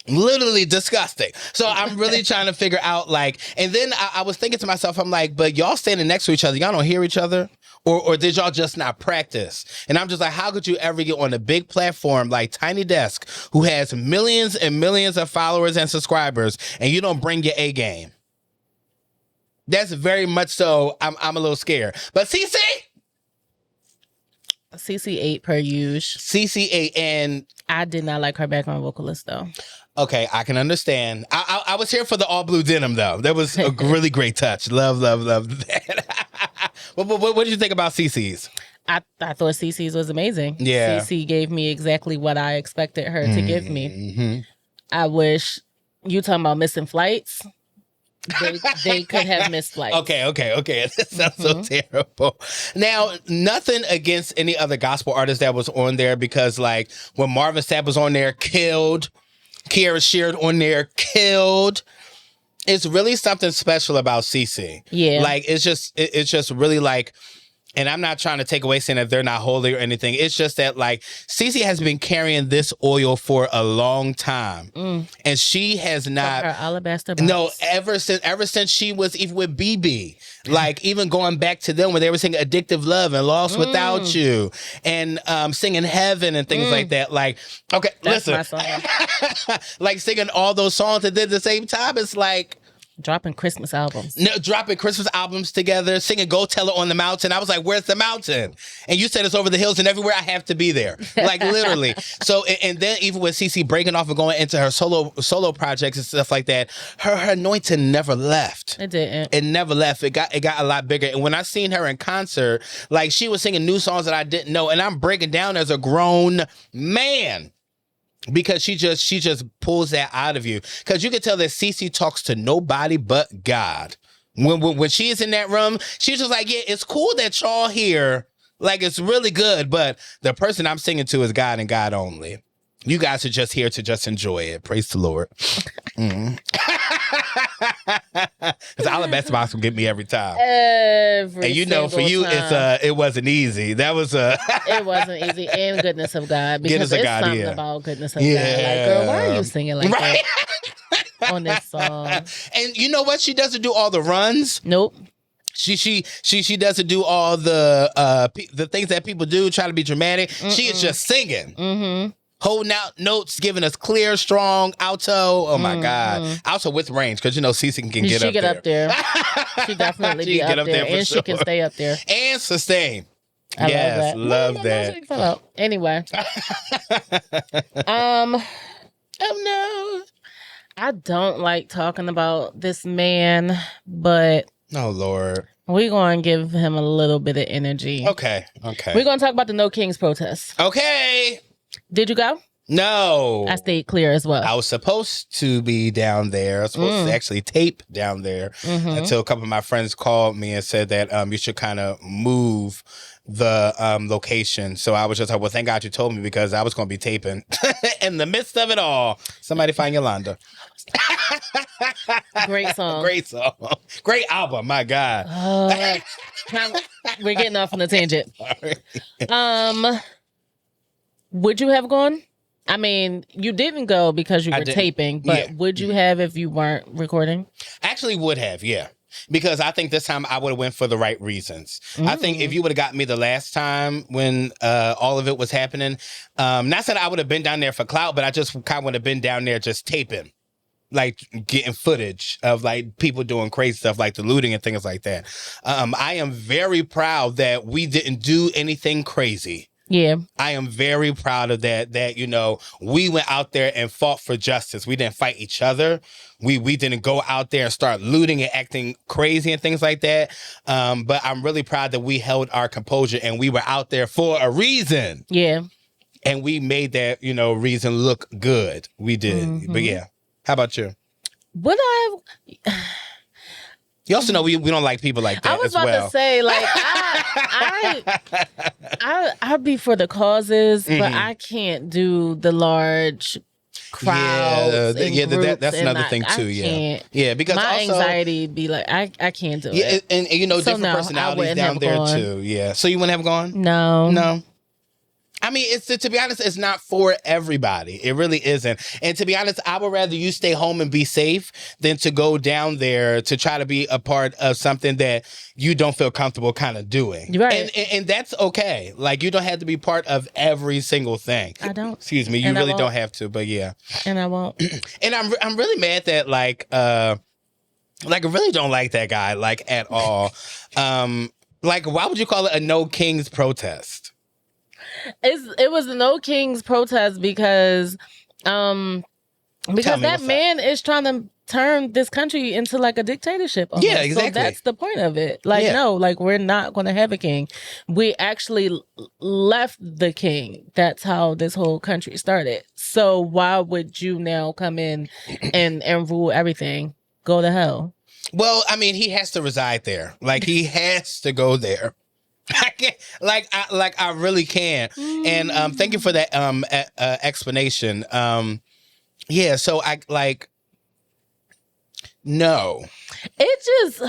Literally disgusting. So I'm really trying to figure out and then I was thinking to myself, I'm like, but y'all standing next to each other, y'all don't hear each other? Or did y'all just not practice? And I'm just like, how could you ever get on a big platform like Tiny Desk, who has millions and millions of followers and subscribers, and you don't bring your A game? That's very much so. I'm a little scared. But CeCe 8 per usual. CeCe 8, and I did not like her background vocalist though. Okay, I can understand. I was here for the all blue denim though. That was a really great touch. Love that. What did you think about CeCe's? I thought CeCe's was amazing. Yeah, CeCe gave me exactly what I expected her to give me. Mm-hmm. I wish you talking about missing flights. They could have missed flights. Okay. That sounds so terrible. Now, nothing against any other gospel artist that was on there because when Marvin Sapp was on there, killed. Kiara Sheard on there, killed. It's really something special about CeCe. Yeah. It's just really and I'm not trying to take away saying that they're not holy or anything. It's just that CeCe has been carrying this oil for a long time. And she has not. Her alabaster box. No, ever since she was even with BB. Even going back to them when they were singing Addictive Love and Lost Without You and singing Heaven and things like that. Okay, that's listen. My song. Singing all those songs and then at the same time, it's dropping Christmas albums. No, dropping Christmas albums together, singing Go Tell It on the Mountain. I was like, where's the mountain? And you said it's over the hills and everywhere I have to be there. Literally. So, and then even with CeCe breaking off and going into her solo projects and stuff like that, her anointing never left. It didn't. It never left. It got a lot bigger. And when I seen her in concert, she was singing new songs that I didn't know. And I'm breaking down as a grown man. Because she just pulls that out of you. Because you can tell that CeCe talks to nobody but God. When she is in that room, she's just like, yeah, it's cool that y'all here. It's really good. But the person I'm singing to is God and God only. You guys are just here to just enjoy it. Praise the Lord. Because alabaster box will get me every time. And for you, time. It wasn't easy. That was It wasn't easy. And goodness of God. Because goodness it's something about goodness of God. Girl, why are you singing like that on this song? And you know what? She doesn't do all the runs. Nope. She doesn't do all the things that people do, try to be dramatic. She is just singing. Mm-hmm. Holding out notes, giving us clear, strong alto. Oh my God, alto with range because CeCe can get up there. She get up there. She definitely be up there, and she can stay up there and sustain. I love that. Anyway, oh no, I don't like talking about this man, but oh Lord, we're going to give him a little bit of energy. Okay. We're going to talk about the No Kings protest. Okay. Did you go? No. I stayed clear as well. I was supposed to be down there. I was supposed to actually tape down there until a couple of my friends called me and said that you should kind of move the location. So I was just like, well, thank God you told me, because I was going to be taping in the midst of it all. Somebody find Yolanda. Great song. Great song. Great album. My God. We're getting off on a tangent. Would you have gone? I mean, you didn't go because you were taping, but would you have if you weren't recording? Actually would have, yeah. Because I think this time I would have went for the right reasons. I think if you would have got me the last time when all of it was happening, not that I would have been down there for clout, but I just kind of would have been down there just taping, like getting footage of like people doing crazy stuff like the looting and things like that. I am very proud that we didn't do anything crazy. Yeah. I am very proud of that, you know, we went out there and fought for justice. We didn't fight each other. We didn't go out there and start looting and acting crazy and things like that. But I'm really proud that we held our composure and we were out there for a reason. Yeah. And we made that, you know, reason look good. We did. But yeah. How about you? Would I... You also know we don't like people like that. I was about to say, like, I'd be for the causes, but I can't do the large crowds. That's another thing too. Yeah, because my also, anxiety be like, I can't do it. And you know, different personalities down there too. Yeah, so you wouldn't have gone? No. I mean, to be honest, it's not for everybody. It really isn't. And to be honest, I would rather you stay home and be safe than to go down there to try to be a part of something that you don't feel comfortable kind of doing. Right. And that's okay. Like, you don't have to be part of every single thing. I don't. Excuse me. You really don't have to, but yeah. And I won't. And I'm really mad that I really don't like that guy, like, at all. Like, why would you call it a No Kings protest? It was a No Kings protest because that man is trying to turn this country into like a dictatorship. Almost. Yeah, exactly. So that's the point of it. Like, no, like, we're not going to have a king. We actually left the king. That's how this whole country started. So why would you now come in and rule everything? Go to hell. Well, I mean, he has to reside there. Like, he has to go there. I can't, I really can. And thank you for that explanation. Yeah, so I like, no. It just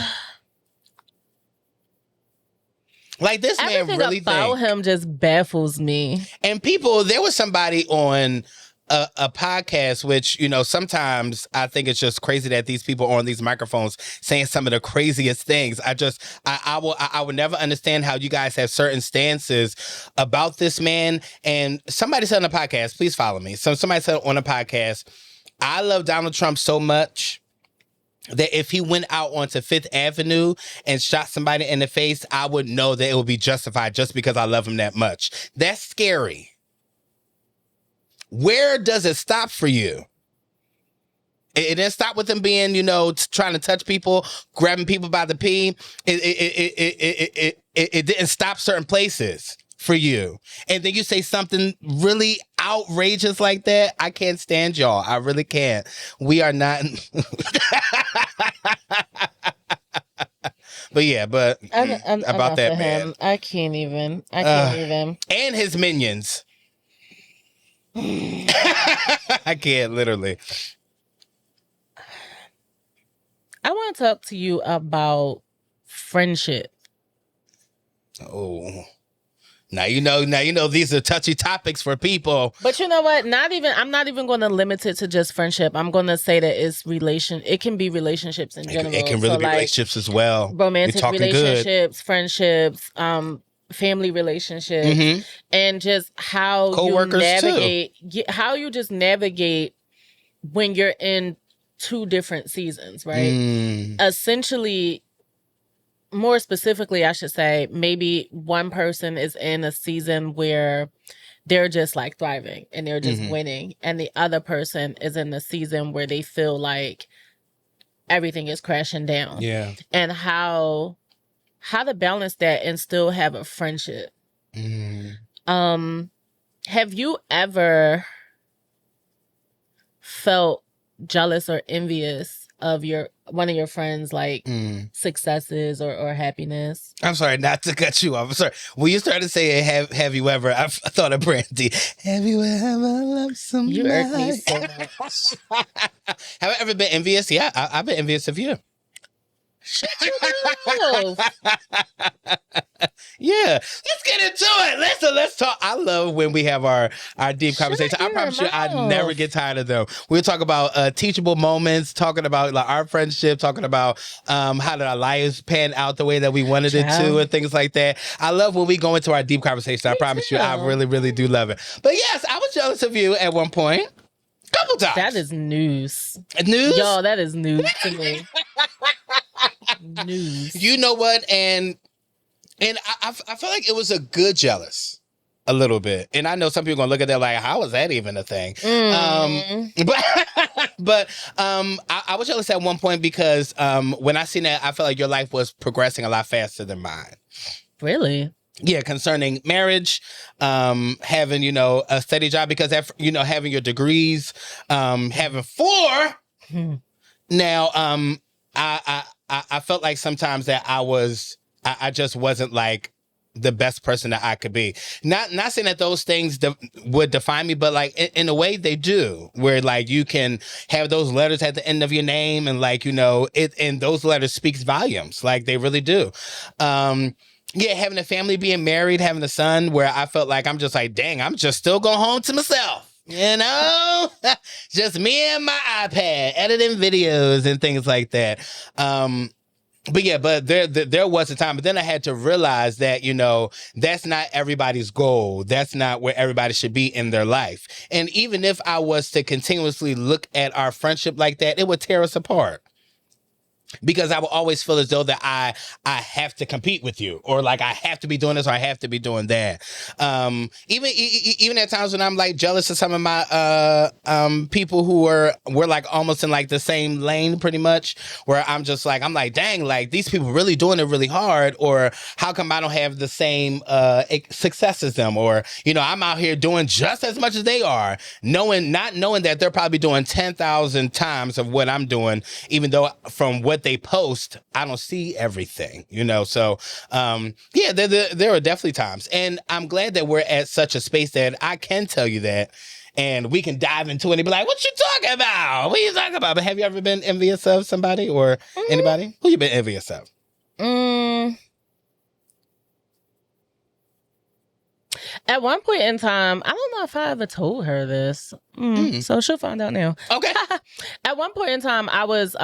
like, this man really about him just baffles me. And people, there was somebody on a podcast, which, you know, sometimes I think it's just crazy that these people are on these microphones saying some of the craziest things. I will never understand how you guys have certain stances about this man. And somebody said on a podcast, please follow me. So somebody said on a podcast, I love Donald Trump so much that if he went out onto Fifth Avenue and shot somebody in the face, I would know that it would be justified just because I love him that much. That's scary. Where does it stop for you? It didn't stop with him being, you know, trying to touch people, grabbing people by the pee. It didn't stop certain places for you. And then you say something really outrageous like that. I can't stand y'all. I really can't. We are not. But yeah, about that man. I can't even. And his minions. I can't, literally. I want to talk to you about friendship. Oh, now you know these are touchy topics for people. But you know what? I'm not even going to limit it to just friendship. I'm going to say that it can be relationships in general. It can really be relationships as well. Romantic relationships, friendships, family relationships, and just how co-workers how you just navigate when you're in two different seasons, right? Essentially, more specifically, I should say, maybe one person is in a season where they're just like thriving and they're just winning, and the other person is in a season where they feel like everything is crashing down. Yeah. And how to balance that and still have a friendship. Have you ever felt jealous or envious of one of your friends' like successes or happiness? I'm sorry, not to cut you off. I'm sorry. When you started saying have you ever, I thought of Brandy. Have you ever loved somebody? You irk me so much. Have I ever been envious? Yeah, I've been envious of you. Shut your mouth. Yeah, let's get into it. Let's talk. I love when we have our deep conversation. I promise you, I never get tired of them. We'll talk about teachable moments, talking about like our friendship, talking about how did our lives pan out the way that we wanted it to, and things like that. I love when we go into our deep conversation. I promise you, I really, really do love it. But yes, I was jealous of you at one point. Couple times. That is news. News? Yo, that is news to me. News. You know what? And I feel like it was a good jealous. A little bit. And I know some people are going to look at that like, how is that even a thing? But I was jealous at one point because when I seen that, I felt like your life was progressing a lot faster than mine. Really? Yeah, concerning marriage, having, a steady job, because, having your degrees, having 4. Now, I felt like sometimes that I just wasn't like the best person that I could be. Not saying that those things would define me, but like in a way they do, where like you can have those letters at the end of your name and like, and those letters speaks volumes. Like they really do. Yeah, having a family, being married, having a son, where I felt like I'm just like, dang, I'm just still going home to myself. Just me and my iPad editing videos and things like that. But there was a time, but then I had to realize that, that's not everybody's goal. That's not where everybody should be in their life. And even if I was to continuously look at our friendship like that, it would tear us apart. Because I will always feel as though that I have to compete with you, or like I have to be doing this, or I have to be doing that. Even at times when I'm like jealous of some of my people who we're like almost in like the same lane, pretty much, where I'm like, dang, like these people really doing it really hard, or how come I don't have the same success as them, or I'm out here doing just as much as they are, not knowing that they're probably doing 10,000 times of what I'm doing, even though from what they post, I don't see everything, So, there are definitely times, and I'm glad that we're at such a space that I can tell you that, and we can dive into it and be like, "What you talking about? What are you talking about?" But have you ever been envious of somebody or anybody? Who you been envious of? At one point in time, I don't know if I ever told her this, so she'll find out now. Okay. At one point in time, I was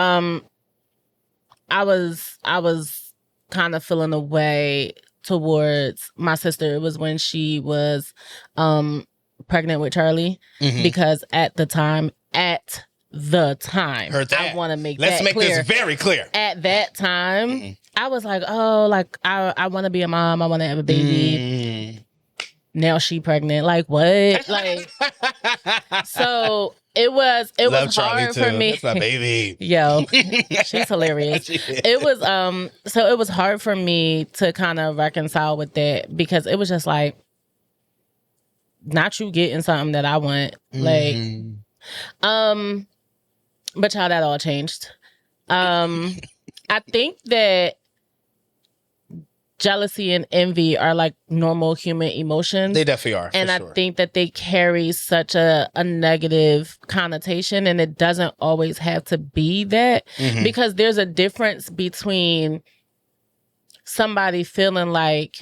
kind of feeling a way towards my sister. It was when she was pregnant with Charlie, because at the time, heard that. I want to make Let's that make clear. this very clear. At that time, I was like, oh, like I want to be a mom. I want to have a baby. Now she pregnant. Like what? Like so. It was hard for me. That's my baby. Yo, she's hilarious. It was hard for me to kind of reconcile with that, because it was just like, not you getting something that I want. Like, but y'all, that all changed. I think that jealousy and envy are like normal human emotions. They definitely are. And I think that they carry such a negative connotation, and it doesn't always have to be that, because there's a difference between somebody feeling like,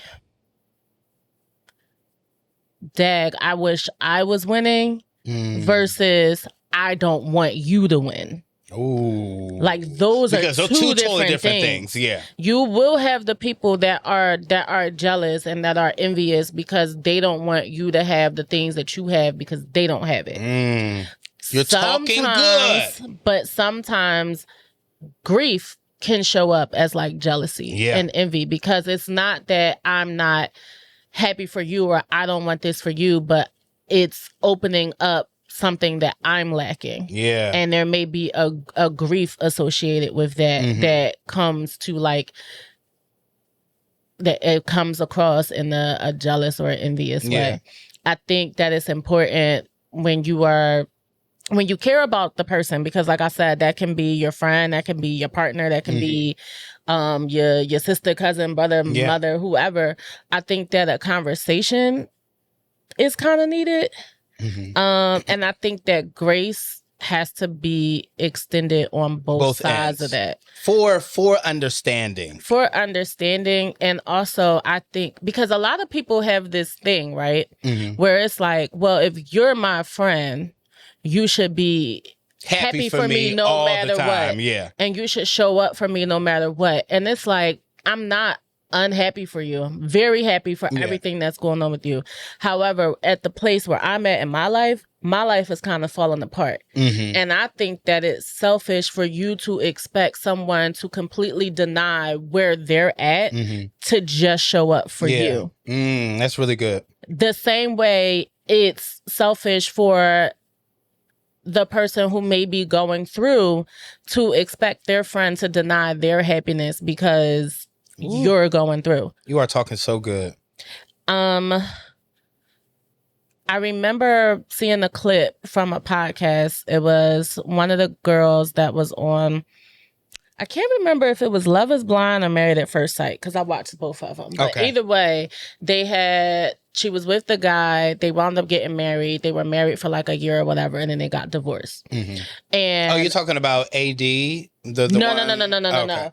dag, I wish I was winning, versus I don't want you to win. Ooh. Like those are two totally different things. Yeah. You will have the people that are jealous and that are envious because they don't want you to have the things that you have because they don't have it. You're talking good. But sometimes grief can show up as like jealousy and envy, because it's not that I'm not happy for you or I don't want this for you, but it's opening up something that I'm lacking. Yeah. And there may be a grief associated with that that comes to like, that it comes across in a jealous or envious way. I think that it's important when you are when you care about the person, because like I said, that can be your friend, that can be your partner, that can be your sister, cousin, brother, mother, whoever. I think that a conversation is kind of needed. And I think that grace has to be extended on both sides of that. For understanding. And also, I think, because a lot of people have this thing, right? Where it's like, well, if you're my friend, you should be happy for me no matter what. Yeah. And you should show up for me no matter what. And it's like, I'm not unhappy for you. I'm very happy for everything that's going on with you. However, at the place where I'm at in my life is kind of falling apart. And I think that it's selfish for you to expect someone to completely deny where they're at to just show up for you. That's really good. The same way it's selfish for the person who may be going through to expect their friend to deny their happiness because you're going through. You are talking so good. I remember seeing a clip from a podcast. It was one of the girls that was on, I can't remember if it was Love is Blind or Married at First Sight, because I watched both of them. But either way, she was with the guy. They wound up getting married. They were married for like a year or whatever, and then they got divorced. And you're talking about AD? No.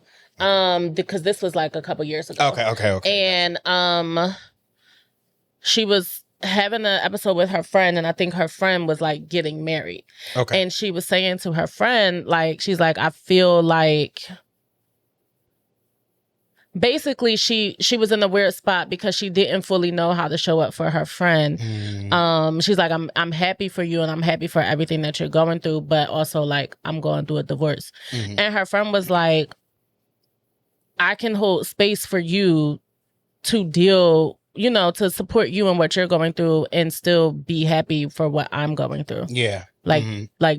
Because this was like a couple years ago. Okay. And she was having an episode with her friend, and I think her friend was like getting married. And she was saying to her friend, like, she's like, I feel like basically she was in a weird spot because she didn't fully know how to show up for her friend. She's like, I'm happy for you and I'm happy for everything that you're going through, but also like I'm going through a divorce. And her friend was like, I can hold space for you to deal, to support you in what you're going through and still be happy for what I'm going through. Yeah. Like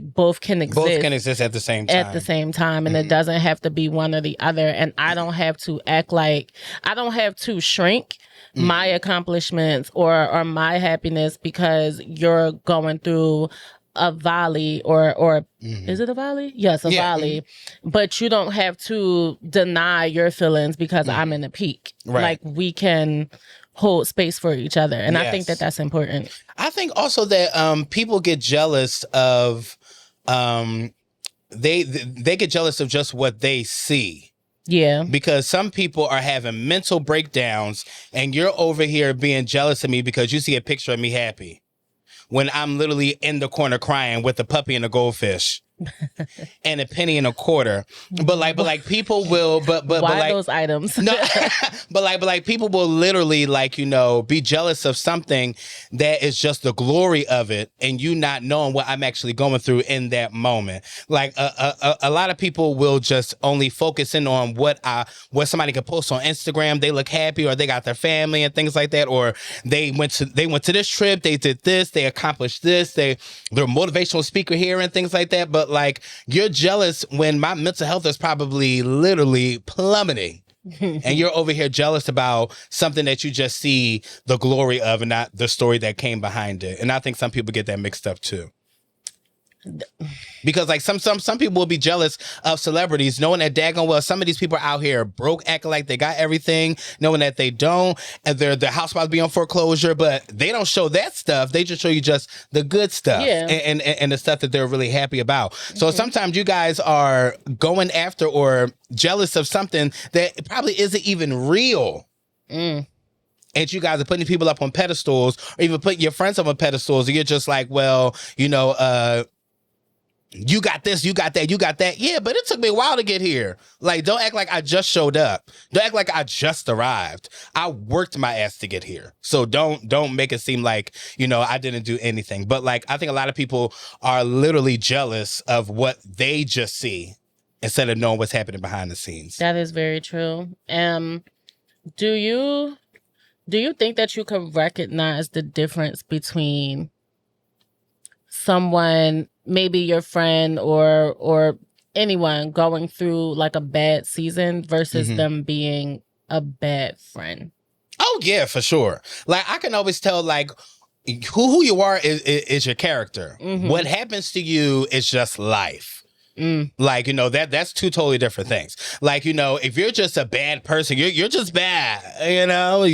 both can exist. Both can exist at the same time. And it doesn't have to be one or the other. And I don't have to I don't have to shrink my accomplishments or my happiness because you're going through a valley or is it a valley? Yes, a valley. But you don't have to deny your feelings because I'm in a peak. Right. Like we can hold space for each other. And I think that that's important. I think also that people get jealous of they get jealous of just what they see. Yeah. Because some people are having mental breakdowns and you're over here being jealous of me because you see a picture of me happy when I'm literally in the corner crying with a puppy and a goldfish and a penny and a quarter. But like people will, but why like those items? No, but like people will literally be jealous of something that is just the glory of it, and you not knowing what I'm actually going through in that moment. Like a lot of people will just only focus in on what somebody could post on Instagram. They look happy, or they got their family and things like that, or they went to this trip, they did this, they accomplished this, they're a motivational speaker here and things like that. But like you're jealous when my mental health is probably literally plummeting. And you're over here jealous about something that you just see the glory of and not the story that came behind it. And I think some people get that mixed up too. Because like some people will be jealous of celebrities, knowing that daggone well some of these people are out here broke, acting like they got everything, knowing that they don't, and their house about to be on foreclosure, but they don't show that stuff. They just show you just the good stuff and the stuff that they're really happy about. So sometimes you guys are going after or jealous of something that probably isn't even real. And you guys are putting people up on pedestals, or even putting your friends up on pedestals, and you're just like, well, you got this, you got that, you got that. Yeah, but it took me a while to get here. Like, don't act like I just showed up. Don't act like I just arrived. I worked my ass to get here. So don't make it seem like, I didn't do anything. But like, I think a lot of people are literally jealous of what they just see instead of knowing what's happening behind the scenes. That is very true. Do you think that you can recognize the difference between someone, maybe your friend or anyone, going through like a bad season versus them being a bad friend? Oh yeah, for sure. Like I can always tell, like who you are is your character. Mm-hmm. What happens to you is just life. Like, you know, that's two totally different things. Like, you know, if you're just a bad person, you're just bad, you know,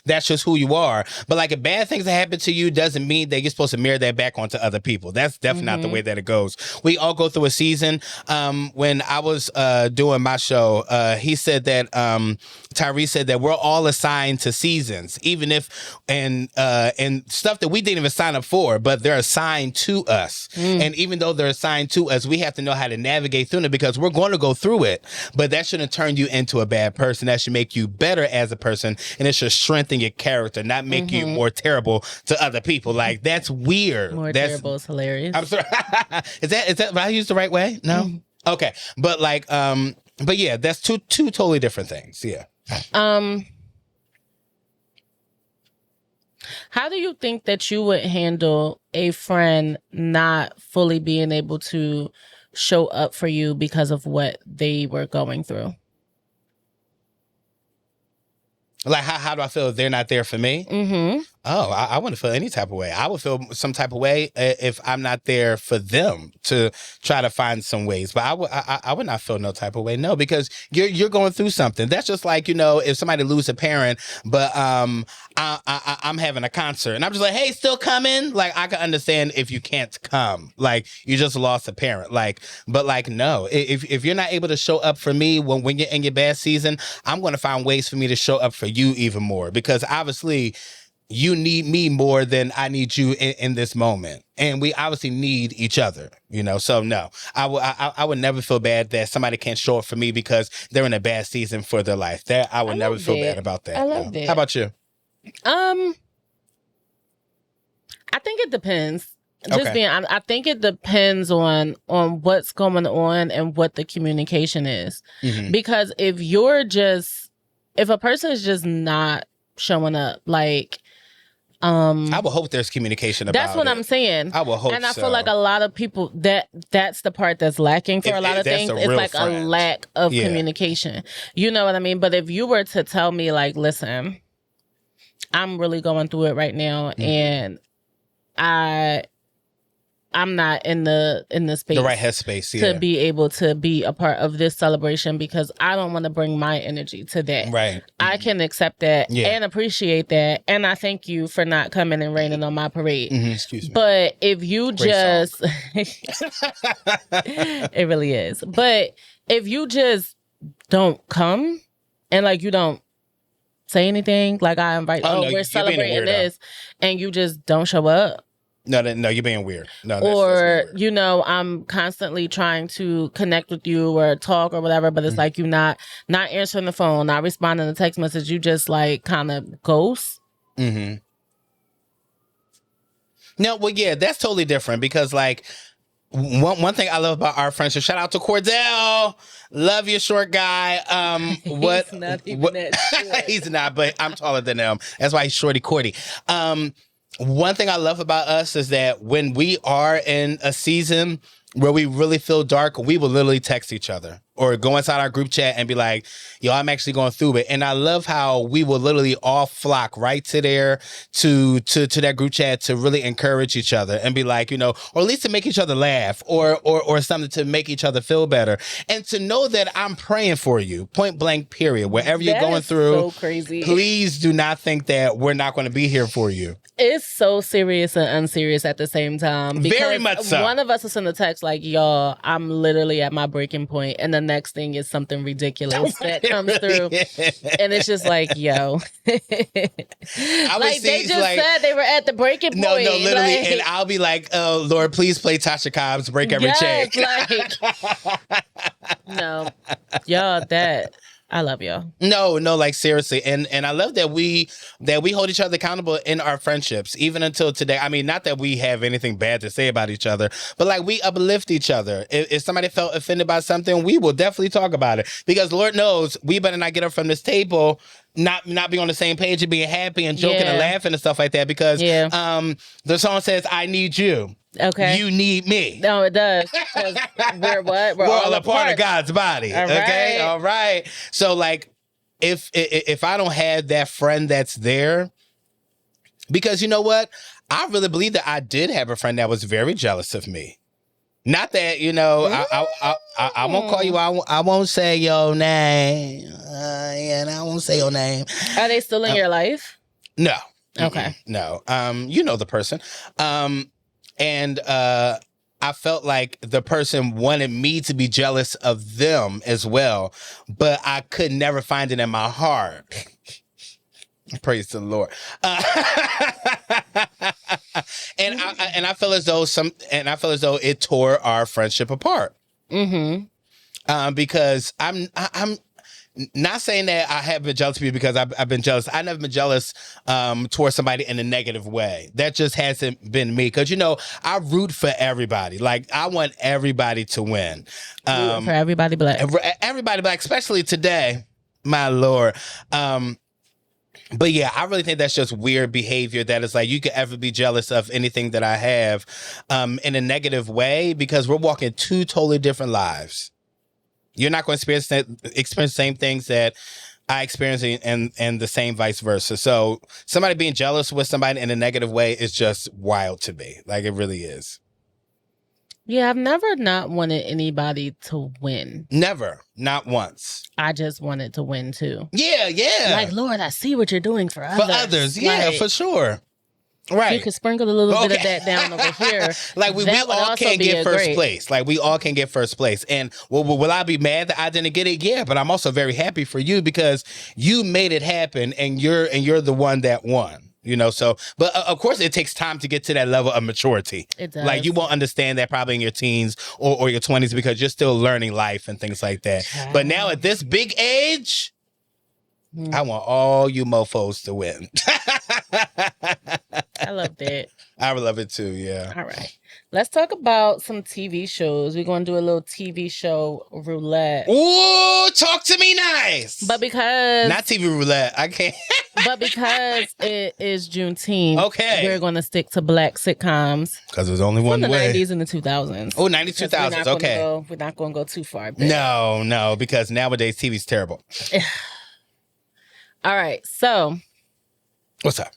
that's just who you are. But like, if bad things that happen to you doesn't mean that you're supposed to mirror that back onto other people. That's definitely not the way that it goes. We all go through a season. When I was doing my show, he said that Tyrese said that we're all assigned to seasons, even if and stuff that we didn't even sign up for, but they're assigned to us. And even though they're assigned to us, we have to know how to navigate through it, because we're going to go through it. But that shouldn't turn you into a bad person. That should make you better as a person, and it should strengthen your character, not make you more terrible to other people. Like, that's weird. Terrible is hilarious. I'm sorry. Is that if I use the right way? No. Okay, but like, but yeah, that's two totally different things. Yeah. How do you think that you would handle a friend not fully being able to show up for you because of what they were going through? Like, how do I feel if they're not there for me? Mm-hmm. Oh, I wouldn't feel any type of way. I would feel some type of way if I'm not there for them to try to find some ways. But I would not feel no type of way. No, because you're going through something. That's just like, you know, if somebody lose a parent, but I'm having a concert and I'm just like, hey, still coming? Like, I can understand if you can't come. Like, you just lost a parent. Like, but like, no, if you're not able to show up for me when you're in your bad season, I'm going to find ways for me to show up for you even more, because obviously you need me more than I need you in this moment. And we obviously need each other, you know? So no, I would never feel bad that somebody can't show up for me because they're in a bad season for their life. That I would never feel bad about that. I love that. How about you? I think it depends. I think it depends on what's going on and what the communication is. Mm-hmm. Because if a person is just not showing up, like, I would hope there's communication about it. That's what I'm saying. I would hope so. And I feel like a lot of people, that's the part that's lacking for a lot of things. It's like a lack of communication. You know what I mean? But if you were to tell me, like, listen, I'm really going through it right now, and I'm not in the space, the right headspace, to be able to be a part of this celebration, because I don't want to bring my energy to that. Right. I can accept that and appreciate that, and I thank you for not coming and raining on my parade. Mm-hmm. Excuse me. But if you just, it really is. But if you just don't come and like you don't say anything, like I invite, we're celebrating this, and you just don't show up. No, you're being weird. No, that's you know, I'm constantly trying to connect with you or talk or whatever, but it's like you not answering the phone, not responding to text message. You just like kind of ghost. Mm-hmm. No, well, yeah, that's totally different, because like one thing I love about our friendship. Shout out to Cordell. Love you, short guy. He's not even that short. He's not, but I'm taller than him. That's why he's shorty Cordy. One thing I love about us is that when we are in a season where we really feel dark, we will literally text each other or go inside our group chat and be like, yo, I'm actually going through it. And I love how we will literally all flock right to there to that group chat to really encourage each other and be like, you know, or at least to make each other laugh or something to make each other feel better. And to know that I'm praying for you, point blank, period. Wherever you're going through, so crazy. Please do not think that we're not going to be here for you. It's so serious and unserious at the same time. Very much so. One of us will send a text like, y'all, I'm literally at my breaking point. And the next thing is something ridiculous that comes through. And it's just like, yo. Like, they just said they were at the breaking point. No, literally. Like, and I'll be like, oh, Lord, please play Tasha Cobb's Break Every Chain. Like, no. Y'all, I love y'all. No, like seriously. And I love that we hold each other accountable in our friendships, even until today. I mean, not that we have anything bad to say about each other, but like we uplift each other. If somebody felt offended by something, we will definitely talk about it, because Lord knows we better not get up from this table not be on the same page and being happy and joking and laughing and stuff like that, because the song says, I need you. Okay. You need me. No, it does. We're what? We're all a part of God's body. All okay? Right. All right. So like if I don't have that friend that's there, because you know what? I really believe that I did have a friend that was very jealous of me. Not that, you know, I won't call you. I won't say your name. And I won't say your name. Are they still in your life? No. Okay. No. You know the person. And I felt like the person wanted me to be jealous of them as well, but I could never find it in my heart. Praise the Lord. And I feel as though it tore our friendship apart. Because I'm not saying that I have been jealous of you because I've been jealous. I've never been jealous towards somebody in a negative way. That just hasn't been me. Because, you know, I root for everybody. Like, I want everybody to win. For everybody black. Everybody black, especially today. My Lord. But yeah, I really think that's just weird behavior that is like you could ever be jealous of anything that I have in a negative way because we're walking two totally different lives. You're not going to experience the same things that I experience and the same vice versa. So somebody being jealous with somebody in a negative way is just wild to me. Like, it really is. Yeah, I've never not wanted anybody to win. Never. Not once. I just wanted to win too. Yeah. Like, Lord, I see what you're doing for others. For others, yeah, like, for sure. Right. You could sprinkle a little bit of that down over here. Like, we all can't get first place. Like, we all can get first place. And will I be mad that I didn't get it? Yeah, but I'm also very happy for you because you made it happen and you're the one that won. You know, so, but of course it takes time to get to that level of maturity. It does. Like, you won't understand that probably in your teens or your 20s because you're still learning life and things like that. Yeah. But now at this big age, I want all you mofos to win. I love that. I would love it too, yeah. All right. Let's talk about some TV shows. We're going to do a little TV show roulette. Ooh, talk to me nice. But because... Not TV roulette. I can't... But because it is Juneteenth, okay, we're going to stick to black sitcoms. Because there's only one way. From the 90s and the 2000s. Oh, 90s, 2000s, okay. We're not going to go too far back. No, because nowadays TV's terrible. All right, so... What's up?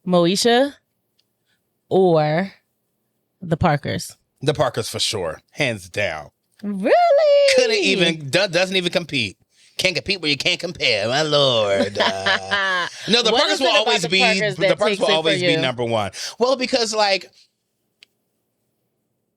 Moesha or the Parkers? The Parkers for sure. Hands down. Really? Doesn't even compete. Can't compete where you can't compare, my Lord. No, the Parkers will always be number one. Well, because like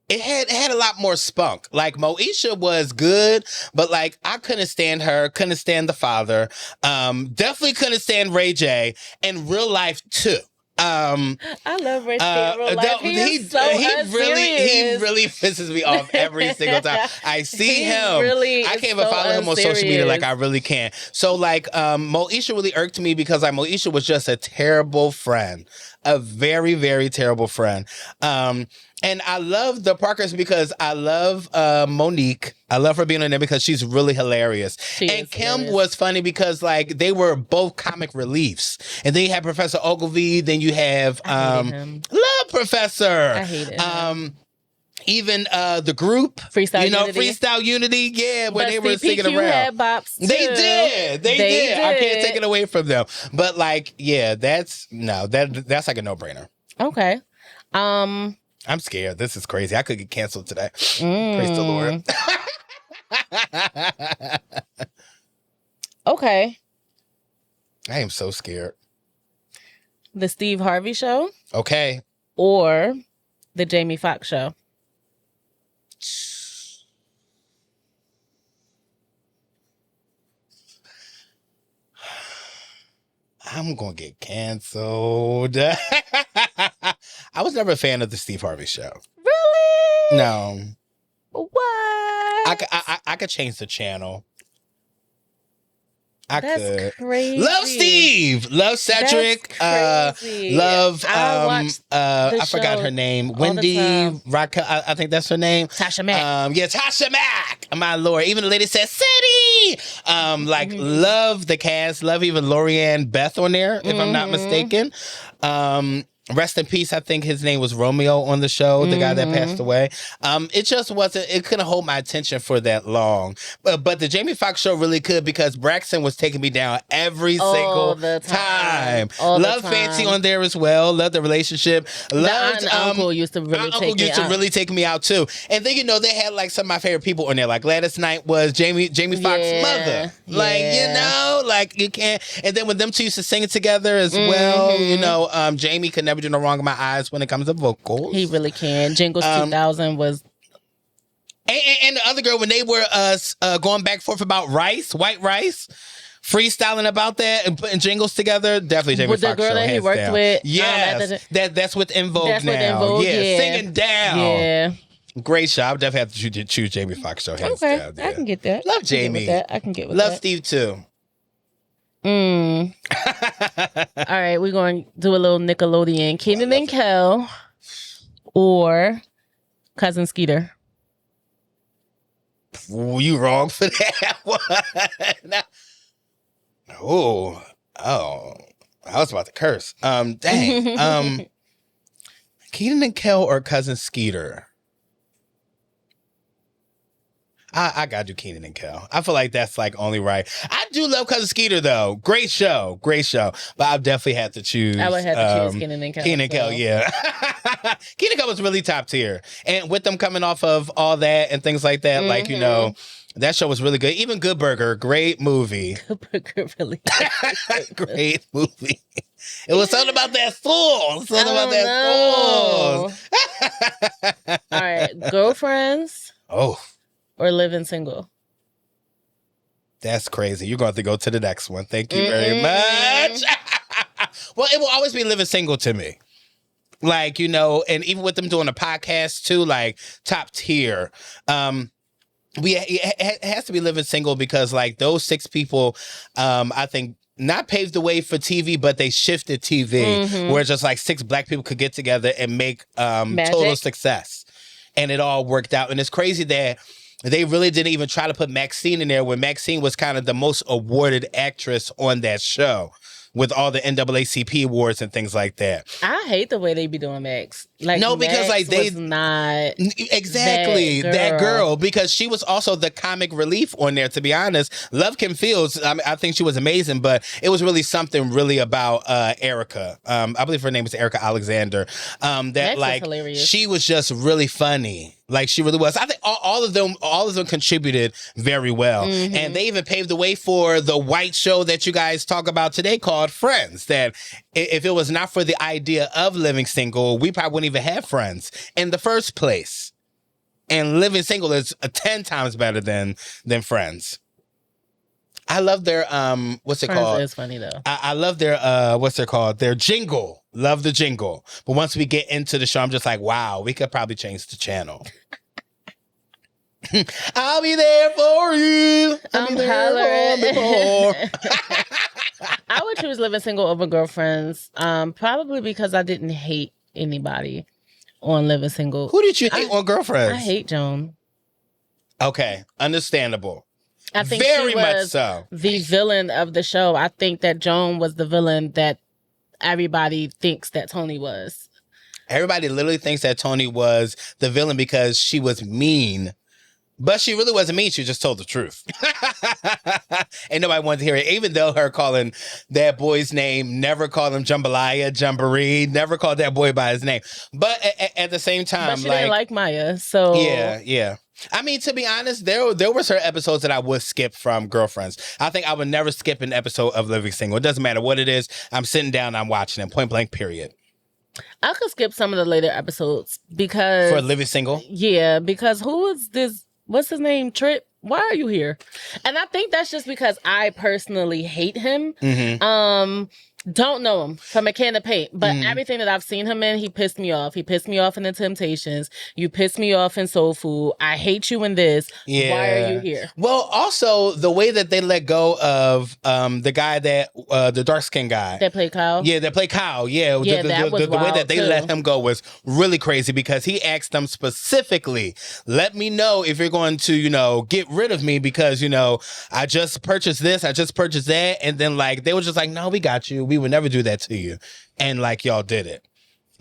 it had a lot more spunk. Like, Moesha was good, but like I couldn't stand her, couldn't stand the father. Definitely couldn't stand Ray J in real life too. I love Ray J in real life. He really pisses me off every single time I see him. I can't even follow him on social media like I really can. So like Moesha really irked me because like Moesha was just a terrible friend. A very, very terrible friend. And I love the Parkers because I love Monique. I love her being on there because she's really hilarious. And Kim was funny because like they were both comic reliefs. And then you have Professor Ogilvy. Then you have love Professor. I hate it. Even the group, Freestyle Unity, yeah, when they were singing around. Had bops too. They did. I can't take it away from them. But like, yeah, that's like a no-brainer. Okay. I'm scared. This is crazy. I could get canceled today. Praise the Lord. Okay. I am so scared. The Steve Harvey Show. Okay. Or the Jamie Foxx Show. I'm going to get canceled. I was never a fan of the Steve Harvey Show. Really? No. What? I could change the channel. That's crazy. Love Steve. Love Cedric. Love I forgot her name. Wendy Raquel. I think that's her name. Tasha Mack. Yeah, Tasha Mack. My Lord. Even the lady said City. Love the cast. Love even Lorianne Beth on there, if I'm not mistaken. Rest in peace. I think his name was Romeo on the show, the guy that passed away. It just wasn't, it couldn't hold my attention for that long. But the Jamie Foxx show really could, because Braxton was taking me down every single time. Love Fancy on there as well. Love the relationship. Loved Uncle used to really take me out too. And then, you know, they had like some of my favorite people on there. Like Gladys Knight was Jamie Foxx's mother. Like, you know, like you can't. And then when them two used to sing it together as well, you know, Jamie could never do no wrong in my eyes when it comes to vocals. He really can. Jingles 2000 was. And the other girl, when they were going back and forth about white rice, freestyling about that and putting jingles together, definitely Jamie Foxx show. The girl that he worked with. Yes, that's with En Vogue now. Yeah, singing down. Yeah. Great show. I would definitely have to choose Jamie Foxx show. Hands down. Yeah. I can get that. Love Jamie. I can get with that. Love Steve too. All right, we're going to do a little Nickelodeon. Kenan and Kel or Cousin Skeeter. You wrong for that one. Oh, I was about to curse. Dang. Kenan and Kel or Cousin Skeeter? I gotta do Kenan and Kel. I feel like that's like only right. I do love Cousin Skeeter though. Great show. But I definitely had to choose. I would have to choose Kenan and Kel. Kenan and Kel, yeah. Kenan and Kel was really top tier, and with them coming off of all that and things like that, like, you know, that show was really good. Even Good Burger, great movie. Good Burger, really great movie. It was something about that soul. All right, Girlfriends. Oh. Or Living Single. That's crazy. You're going to have to go to the next one. Thank you very much. Well, it will always be Living Single to me. Like, you know, and even with them doing a podcast too, like top tier. It has to be Living Single, because like those 6 people, I think, not paved the way for TV, but they shifted TV, where just like 6 black people could get together and make total success. And it all worked out. And it's crazy that they really didn't even try to put Maxine in there, when Maxine was kind of the most awarded actress on that show, with all the NAACP awards and things like that. I hate the way they be doing Max. Like, no, because Max like they was not exactly that girl, because she was also the comic relief on there. To be honest, Love Kim Fields, I think she was amazing, but it was really something really about Erica. I believe her name was Erica Alexander. That Max like she was just really funny. Like she really was. I think all of them contributed very well. And they even paved the way for the white show that you guys talk about today called Friends. That if it was not for the idea of Living Single, we probably wouldn't even have Friends in the first place. And Living Single is 10 times better than Friends. I love their what's it called? It's funny though. I love their what's it called? Their jingle. Love the jingle. But once we get into the show, I'm just like, wow, we could probably change the channel. I'll be there for you. I'm hollering. I would choose Living Single over Girlfriends. Probably because I didn't hate anybody on Living Single. Who did you hate on Girlfriends? I hate Joan. Okay, understandable. I think very she was much so the villain of the show. I think that Joan was the villain that everybody thinks that Tony was. Everybody literally thinks that Tony was the villain because she was mean. But she really wasn't mean. She just told the truth. And nobody wanted to hear it. Even though her calling that boy's name, never called him Jambalaya, Jamboree, never called that boy by his name. But at the same time, but she didn't like Maya, so yeah. I mean, to be honest, there were certain episodes that I would skip from Girlfriends. I think I would never skip an episode of Living Single. It doesn't matter what it is. I'm sitting down, I'm watching it, point blank, period. I could skip some of the later episodes because for Living Single? Yeah, because who is this? What's his name? Trip? Why are you here? And I think that's just because I personally hate him. Don't know him from a can of paint, but everything that I've seen him in, he pissed me off. He pissed me off in The Temptations. You pissed me off in Soul Food. I hate you in this. Yeah. Why are you here? Well, also the way that they let go of the guy that the dark skinned guy that played Kyle. Yeah, that played Kyle. Yeah, the way that they let him go was really crazy because he asked them specifically, "Let me know if you're going to, get rid of me because I just purchased this, I just purchased that," and then like they were just like, "No, we got you. We would never do that to you," and like y'all did it.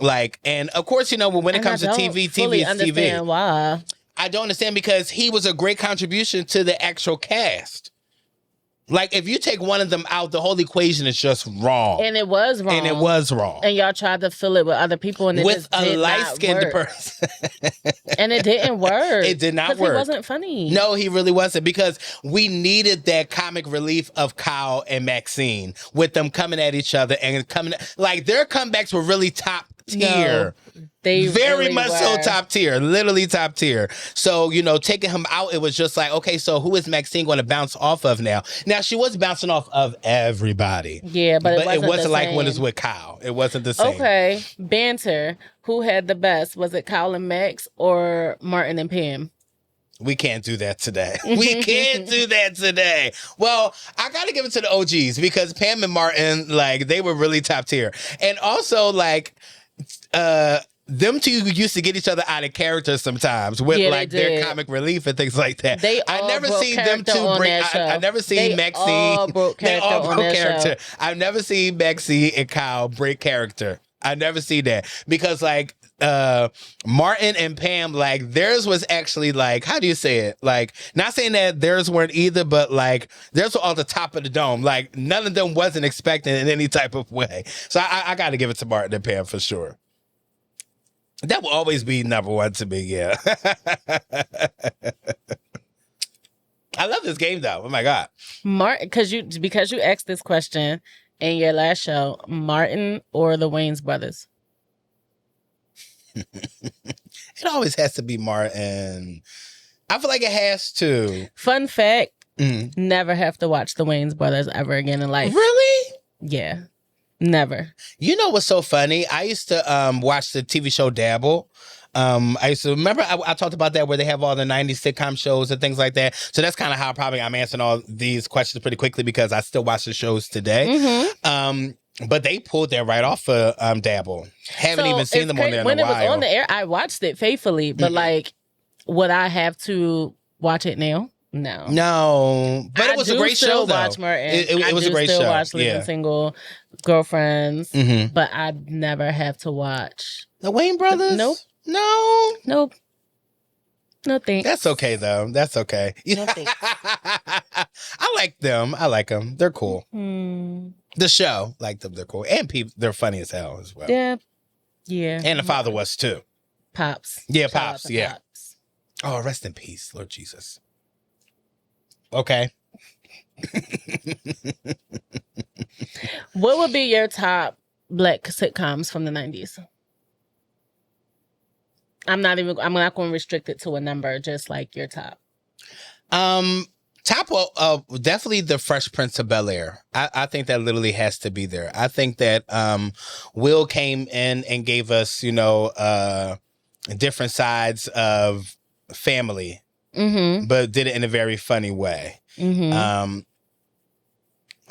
Like, and of course, you know, when it comes to TV, TV is TV. Why. I don't understand because he was a great contribution to the actual cast. Like, if you take one of them out, the whole equation is just wrong. And it was wrong. And y'all tried to fill it with other people, and it with just a light-skinned person. And it didn't work. It did not work. Because he wasn't funny. No, he really wasn't, because we needed that comic relief of Kyle and Maxine with them coming at each other and coming. Like, their comebacks were really top tier. No, they very really much were. so top tier, literally top tier. So, you know, taking him out, it was just like, okay, so who is Maxine going to bounce off of now? Now, she was bouncing off of everybody. Yeah, but it wasn't like same. when it's with Kyle. It wasn't the same. Okay, banter. Who had the best? Was it Kyle and Max or Martin and Pam? We can't do that today. We can't do that today. Well, I got to give it to the OGs, because Pam and Martin, like, they were really top tier. And also, like, them two used to get each other out of character sometimes with like their comic relief and things like that. I never seen them two break. I never seen Maxine. They all broke character. I've never seen Maxine and Kyle break character. I never seen that, because like Martin and Pam, like, theirs was actually like, how do you say it? Like, not saying that theirs weren't either, but like theirs were on the top of the dome. Like, none of them wasn't expecting in any type of way. So I got to give it to Martin and Pam for sure. That will always be number one to me, yeah. I love this game, though. Oh, my God. Martin, because you asked this question in your last show, Martin or the Wayans brothers? It always has to be Martin. I feel like it has to. Fun fact, never have to watch the Wayans brothers ever again in life. Really? Yeah. Never. You know what's so funny? I used to watch the TV show Dabble. I used to remember I talked about that, where they have all the 90s sitcom shows and things like that. So that's kind of how probably I'm answering all these questions pretty quickly, because I still watch the shows today. But they pulled that right off of Dabble. Haven't even seen them on there in a while. When it was on the air, I watched it faithfully. But like, would I have to watch it now? No, but it was a great show. Watch Martin. It was a great show. Watch Living Single, Girlfriends, but I'd never have to watch the Wayans brothers. Nope. No thanks. That's okay though. That's okay. No thanks. I like them. They're cool. The show, like them. They're cool, and they're funny as hell as well. Yeah. And the father was too. Pops. Yeah, Pops. Yeah. Pops. Oh, rest in peace, Lord Jesus. Okay. What would be your top Black sitcoms from the 90s? I'm not going to restrict it to a number, just like your top. Top, definitely the Fresh Prince of Bel-Air. I think that literally has to be there. I think that Will came in and gave us, you know, different sides of family. But did it in a very funny way. I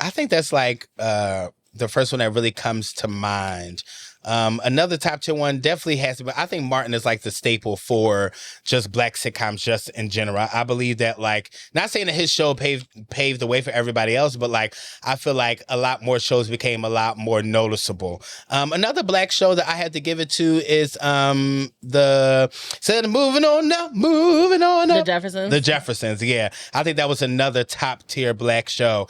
think that's like the first one that really comes to mind. Another top tier one definitely has to be, I think Martin is like the staple for just Black sitcoms just in general. I believe that, like, not saying that his show paved the way for everybody else, but like, I feel like a lot more shows became a lot more noticeable. Another Black show that I had to give it to is moving on now. The Jeffersons? The Jeffersons, yeah. I think that was another top tier Black show.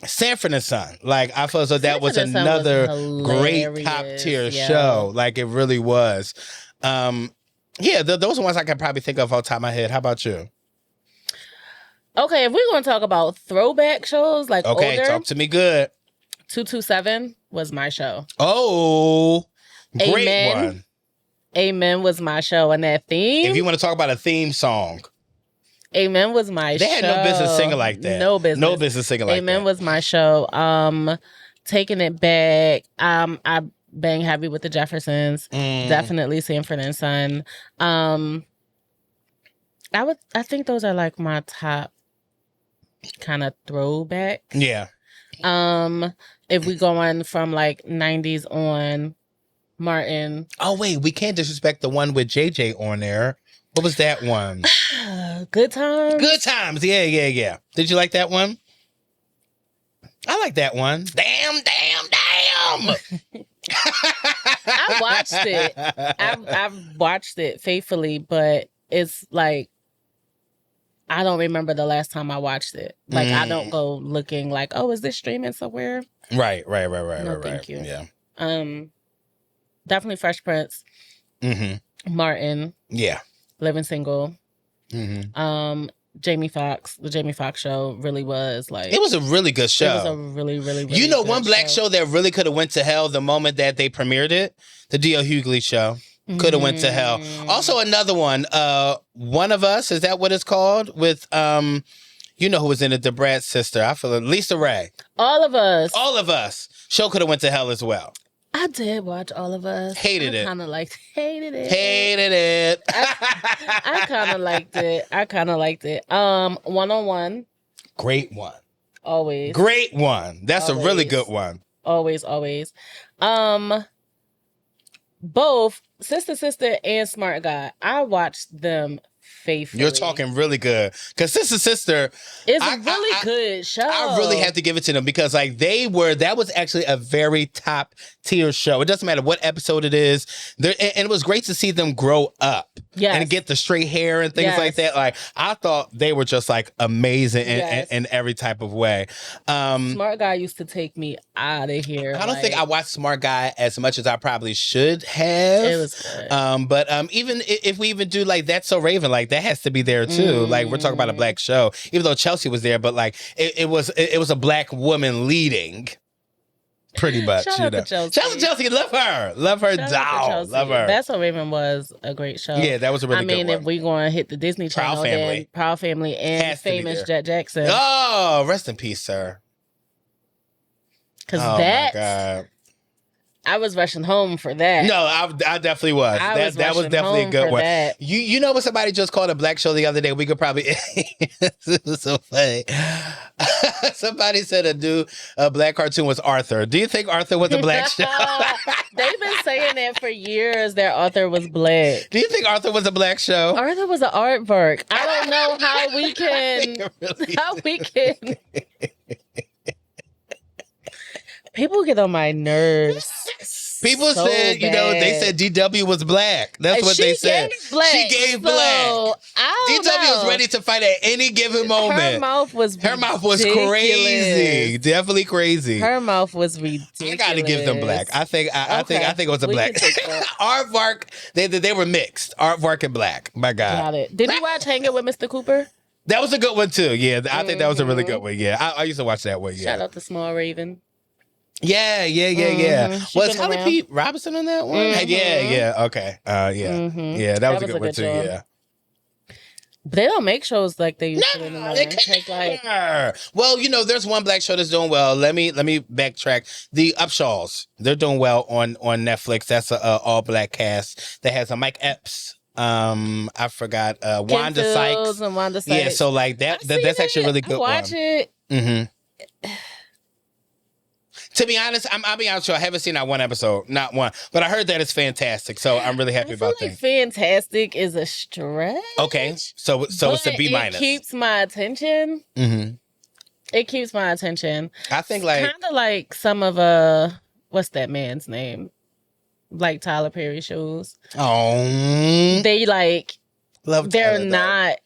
Sanford and Son, like, I feel as though that was another great top tier show. Like, it really was. Those are ones I can probably think of off the top of my head. How about you? Okay, if we're going to talk about throwback shows, like older, talk to me good. 227 was my show. Oh, great one. Amen was my show, and that theme. If you want to talk about a theme song. Amen was my show. They had no business singing like that. No business singing like that. Amen was my show. Taking It Back. I bang heavy with the Jeffersons. Definitely Sanford and Son. I think those are like my top kind of throwback. Yeah. If we go on from like 90s on, Martin. Oh wait, we can't disrespect the one with JJ on there. What was that one? Good Times. Good Times. Yeah. Did you like that one? I like that one. Damn. I I watched it. I've watched it faithfully, but it's like I don't remember the last time I watched it. Like I don't go looking like, oh, is this streaming somewhere? Right. No, thank you. Yeah. Definitely Fresh Prince. Martin. Yeah. Living Single. Jamie Foxx. The Jamie Foxx show really was like. It was a really good show. It was a really You know, one black show that really could have went to hell the moment that they premiered it, the D.L. Hughley show. Could have went to hell. Also, another one, One of Us, is that what it's called? With you know who was in it, the Brad's sister. I feel it, Lisa Ray. All of Us. Show could have went to hell as well. I did watch All of Us. Hated it. Kind of hated it. Hated it. I kind of liked it. 1-on-1. Great one. Always. Great one. That's always. A really good one. Always. Both Sister and Smart Guy. I watched them faithfully. You're talking really good. Because Sister it's a really good show. I really have to give it to them because like that was actually a very top tier show. It doesn't matter what episode it is. And it was great to see them grow up. Yes. And get the straight hair and things like that. Like I thought they were just like amazing in every type of way. Smart Guy used to take me out of here. I don't think I watched Smart Guy as much as I probably should have. It was good. But even if we even do like That's So Raven, like that has to be there too. Like we're talking about a black show, even though Chelsea was there, but like it was a black woman leading. Pretty much, Shout out to Chelsea. Shout out to Chelsea. Love her down. Love her. That's So Raven was a great show. Yeah, that was a really good one. I mean, if we going to hit the Disney Channel, then Proud Family and famous Jet Jackson. Oh, rest in peace, sir. Because my God. I was rushing home for that. No, I definitely was. That was definitely a good one. That. You know what somebody just called a black show the other day? We could probably. This was so funny. Somebody said a black cartoon was Arthur. Do you think Arthur was a black show? They've been saying that for years. That Arthur was black. Do you think Arthur was a black show? Arthur was an artwork. I don't know how we can. People get on my nerves. People so said, bad. They said DW was black. That's what they said. She gave black. DW was ready to fight at any given moment. Her mouth was crazy. Definitely crazy. Her mouth was ridiculous. I got to give them black. I think it was a black. Aardvark, they were mixed. Aardvark and black. My God. Got it. Did you watch Hanging with Mr. Cooper? That was a good one too. Yeah, I think that was a really good one. Yeah, I used to watch that one. Yeah. Shout out to Small Raven. Yeah. Was Holly P. Robinson on that one? Yeah. Okay. Yeah, that was a good one too. Yeah. But they don't make shows like they used to anymore. Well, there's one black show that's doing well. Let me backtrack. The Upshaws, they're doing well on Netflix. That's a all black cast that has a Mike Epps. I forgot Wanda Sykes. And Wanda Sykes. Yeah, so like that's actually a really good. Watch it. To be honest, I'll be honest with you, I haven't seen that one episode, not one. But I heard that it's fantastic, so I'm really happy about that. Fantastic is a stretch. Okay, so it's a B-. It keeps my attention. It keeps my attention. I think like kind of like some of what's that man's name? Like Tyler Perry shows. Oh, they like love. They're not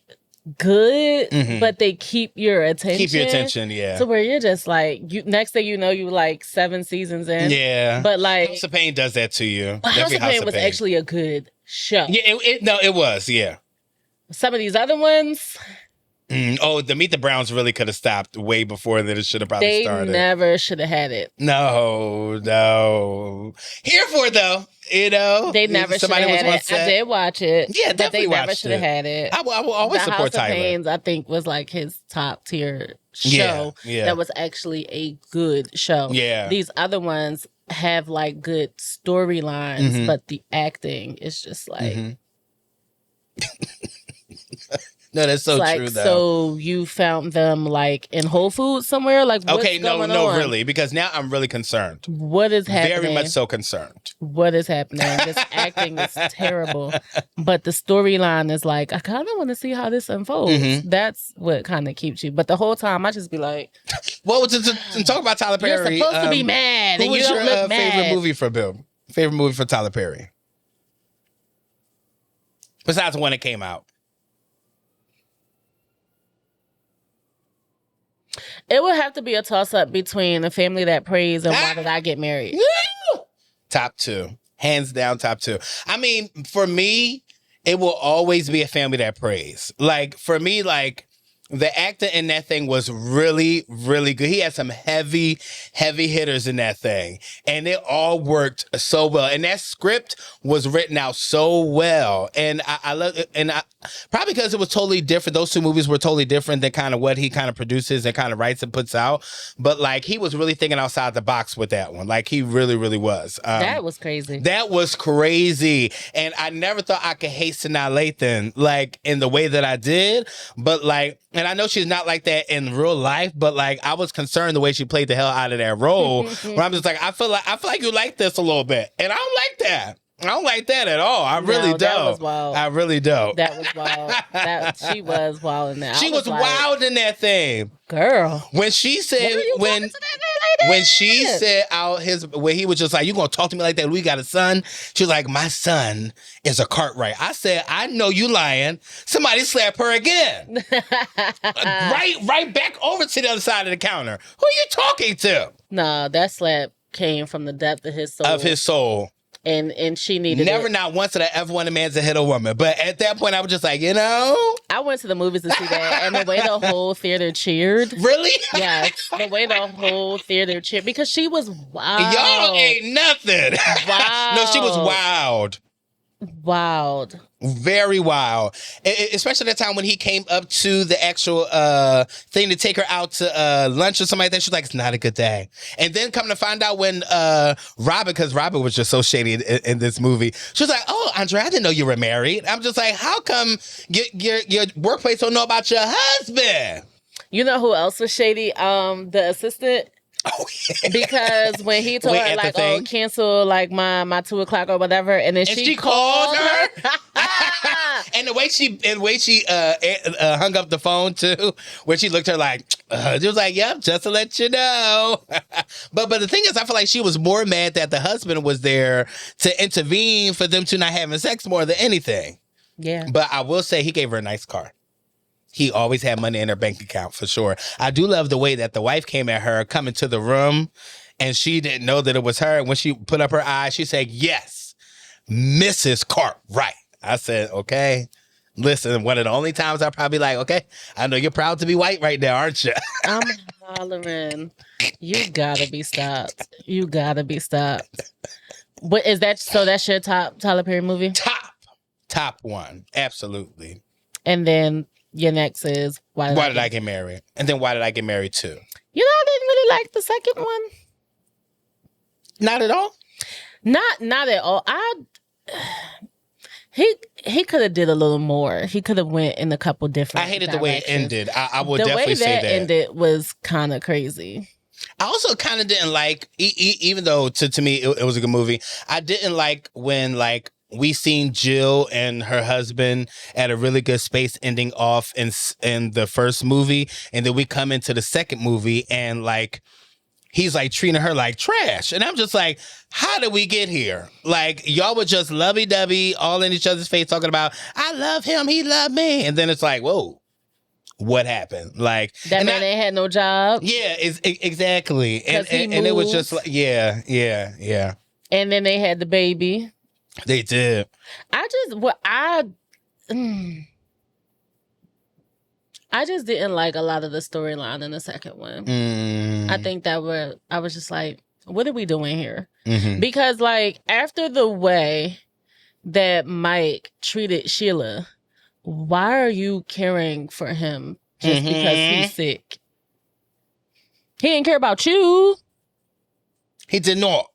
good, but they keep your attention. Yeah. To where you're just like, next thing you know, you like 7 seasons in. Yeah. But like House of Pain does that to you. House of Pain was actually a good show. Yeah. It was. Yeah. Some of these other ones. The Meet the Browns really could have stopped way before that. It should have probably started. They never should have had it. No. Here for it though. They never should have had it. I did watch it. Yeah, definitely. But they never should have had it. I will always support Tyler. House of Pains, I think, was like his top tier show. Yeah. That was actually a good show. Yeah. These other ones have like good storylines, but the acting is just like. No, that's so true, though. So you found them like in Whole Foods somewhere? Like, what's going on? Really, because now I'm really concerned. What is happening? Very much so concerned. What is happening? This acting is terrible, but the storyline is like, I kind of want to see how this unfolds. That's what kind of keeps you. But the whole time, I just be like, well, to talk about Tyler Perry, you're supposed to be mad, and you don't look mad. Favorite movie for Bill? Favorite movie for Tyler Perry? Besides the one that came out. It would have to be a toss-up between The Family That Prays and Why Did I Get Married? Top 2. Hands down, top 2. I mean, for me, it will always be A Family That Prays. Like, for me, like, the actor in that thing was really, really good. He had some heavy, heavy hitters in that thing. And it all worked so well. And that script was written out so well. And I love it. And probably because it was totally different. Those two movies were totally different than kind of what he kind of produces and kind of writes and puts out. But like, he was really thinking outside the box with that one. Like, he really, really was. That was crazy. That was crazy. And I never thought I could hate Sanaa Lathan, like, in the way that I did. But like, and I know she's not like that in real life, but like, I was concerned the way she played the hell out of that role. Where I'm just like, I feel like you like this a little bit, and I don't like that. I don't like that at all. I really don't. That was wild. I really don't. That was wild. She was wild in that. She was like, wild in that thing, girl. When she said when she said out where he was just like, you gonna talk to me like that? We got a son. She was like, my son is a Cartwright. I said, I know you lying. Somebody slap her again. right back over to the other side of the counter. Who are you talking to? Nah, that slap came from the depth of his soul. Of his soul. And she needed Never, not once did I ever want a man to hit a woman. But at that point, I was just like, you know. I went to the movies to see that. And the way the whole theater cheered. Really? Yes. The way the whole theater cheered. Because she was wild. Y'all ain't nothing. Wow. No, she was wild. Wild. Very wild. Especially that time when he came up to the actual thing to take her out to lunch or something like that. She's like, it's not a good day. And then come to find out when Robin, because Robin was just so shady in this movie. She was like, oh, Andre, I didn't know you were married. I'm just like, how come your workplace don't know about your husband? You know who else was shady? The assistant. Oh, yeah. Because when he told her, like, oh, cancel, like, my 2:00 or whatever, and then she called her. And the way she hung up the phone, too, where she looked at her like, she was like, yep, just to let you know. But the thing is, I feel like she was more mad that the husband was there to intervene for them two not having sex more than anything. Yeah. But I will say he gave her a nice car. He always had money in her bank account, for sure. I do love the way that the wife came at her coming to the room, and she didn't know that it was her. When she put up her eyes, she said, yes, Mrs. Cartwright. I said, okay. Listen, one of the only times I probably like, okay, I know you're proud to be white right now, aren't you? I'm hollering. You gotta be stopped. You gotta be stopped. What is that? So that's your top Tyler Perry movie? Top one. Absolutely. And then your next is Why Did I Get Married? And then Why Did I Get Married Too? You know, I didn't really like the second one. Not at all? Not at all. He could have did a little more. He could have went in a couple different I hated directions. the way it ended. I will definitely say that. The way that ended was kind of crazy. I also kind of didn't like, even though to me it was a good movie, I didn't like when, like, we seen Jill and her husband at a really good space ending off in the first movie. And then we come into the second movie and, like, he's like treating her like trash. And I'm just like, how did we get here? Like, y'all were just lovey-dovey, all in each other's face talking about, I love him, he loved me. And then it's like, whoa, what happened? Like, that man ain't had no job. Yeah, exactly. And it was just like, yeah. And then they had the baby. They did. I just didn't like a lot of the storyline in the second one. I think I was just like, what are we doing here? Mm-hmm. Because, like, after the way that Mike treated Sheila, why are you caring for him just because he's sick? He didn't care about you. He did not.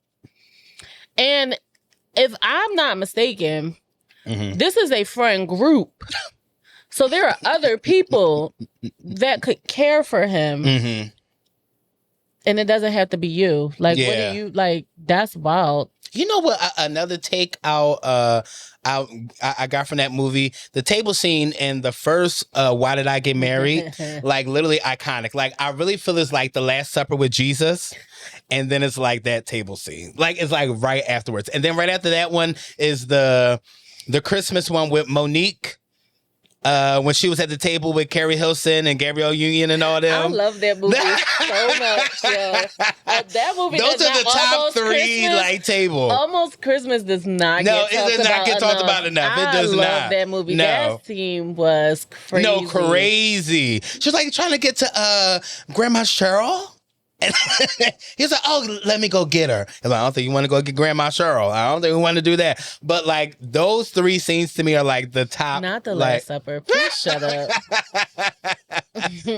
And if I'm not mistaken, this is a friend group. So there are other people that could care for him. And it doesn't have to be you. Like, what do you like? That's wild. You know what? Another take I got from that movie, the table scene in the first Why Did I Get Married? Like literally iconic. Like I really feel it's like the Last Supper with Jesus, and then it's like that table scene. Like it's like right afterwards, and then right after that one is the Christmas one with Monique. When she was at the table with Carrie Hilson and Gabrielle Union and all them. I love that movie so much, yo. That movie. Those are the top three Christmas, like tables. Almost Christmas does not. No, it does not get talked about enough. It does not. I love that movie. No. That scene was crazy. No, crazy. She was like trying to get to Grandma Cheryl. And he was like, "Oh, let me go get her." And like, I don't think you want to go get Grandma Cheryl. I don't think we want to do that. But like those three scenes to me are like the top. Not the Last Supper. Please shut up.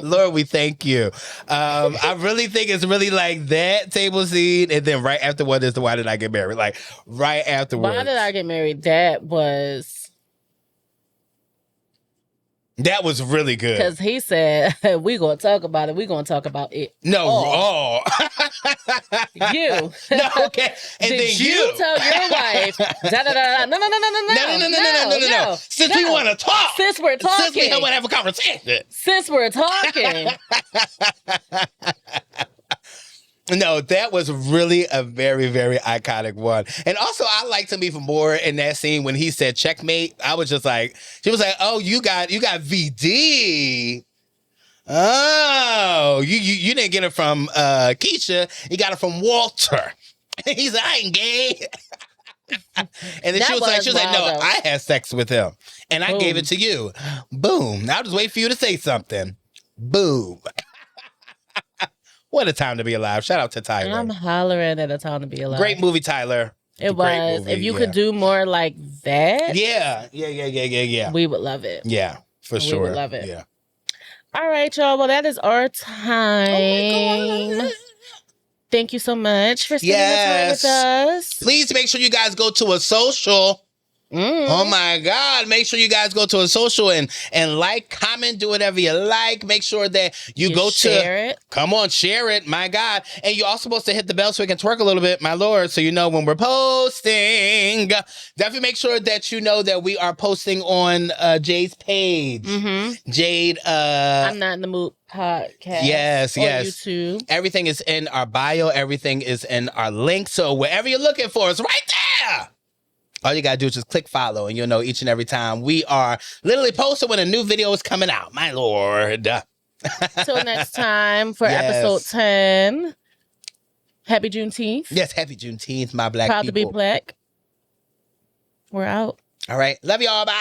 Lord, we thank you. I really think it's really like that table scene, and then right afterward is the Why Did I Get Married? Like right afterwards. Why Did I Get Married? That was really good. Because he said, we going to talk about it. We going to talk about it. No. You. No, okay. And Did then you tell your wife, No. Since we want to talk. Since we're talking. Since we want to have a conversation. Since we're talking. No, that was really a very, very iconic one. And also, I liked him even more in that scene when he said checkmate. I was just like, she was like, "Oh, you got VD. Oh, you didn't get it from Keisha. You got it from Walter." He's like, "I ain't gay." And then she was like, "No, I had sex with him, and I gave it to you." Boom. I'll just wait for you to say something. Boom. What a time to be alive. Shout out to Tyler. I'm hollering at A Time to Be Alive. Great movie, Tyler. It was. Movie, if you could do more like that. Yeah. We would love it. Yeah, for sure. We would love it. Yeah. All right, y'all. Well, that is our time. Oh my God. Thank you so much for spending this time with us. Please make sure you guys go to a social. Oh my God. Make sure you guys go to a social and like, comment, do whatever you like. Make sure that you go share it. Come on, share it. My God. And you're also supposed to hit the bell so we can twerk a little bit, my Lord, so you know when we're posting. Definitely make sure that you know that we are posting on Jade's page. Jade. I'm Not in the Mood podcast. Yes. YouTube. Everything is in our bio. Everything is in our link. So wherever you're looking for, it's right there. All you gotta do is just click follow, and you'll know each and every time we are literally posting when a new video is coming out. My Lord. Till next time for episode 10. Happy Juneteenth. Yes, happy Juneteenth, my black people. Proud people. to be black. We're out. All right. Love y'all. Bye.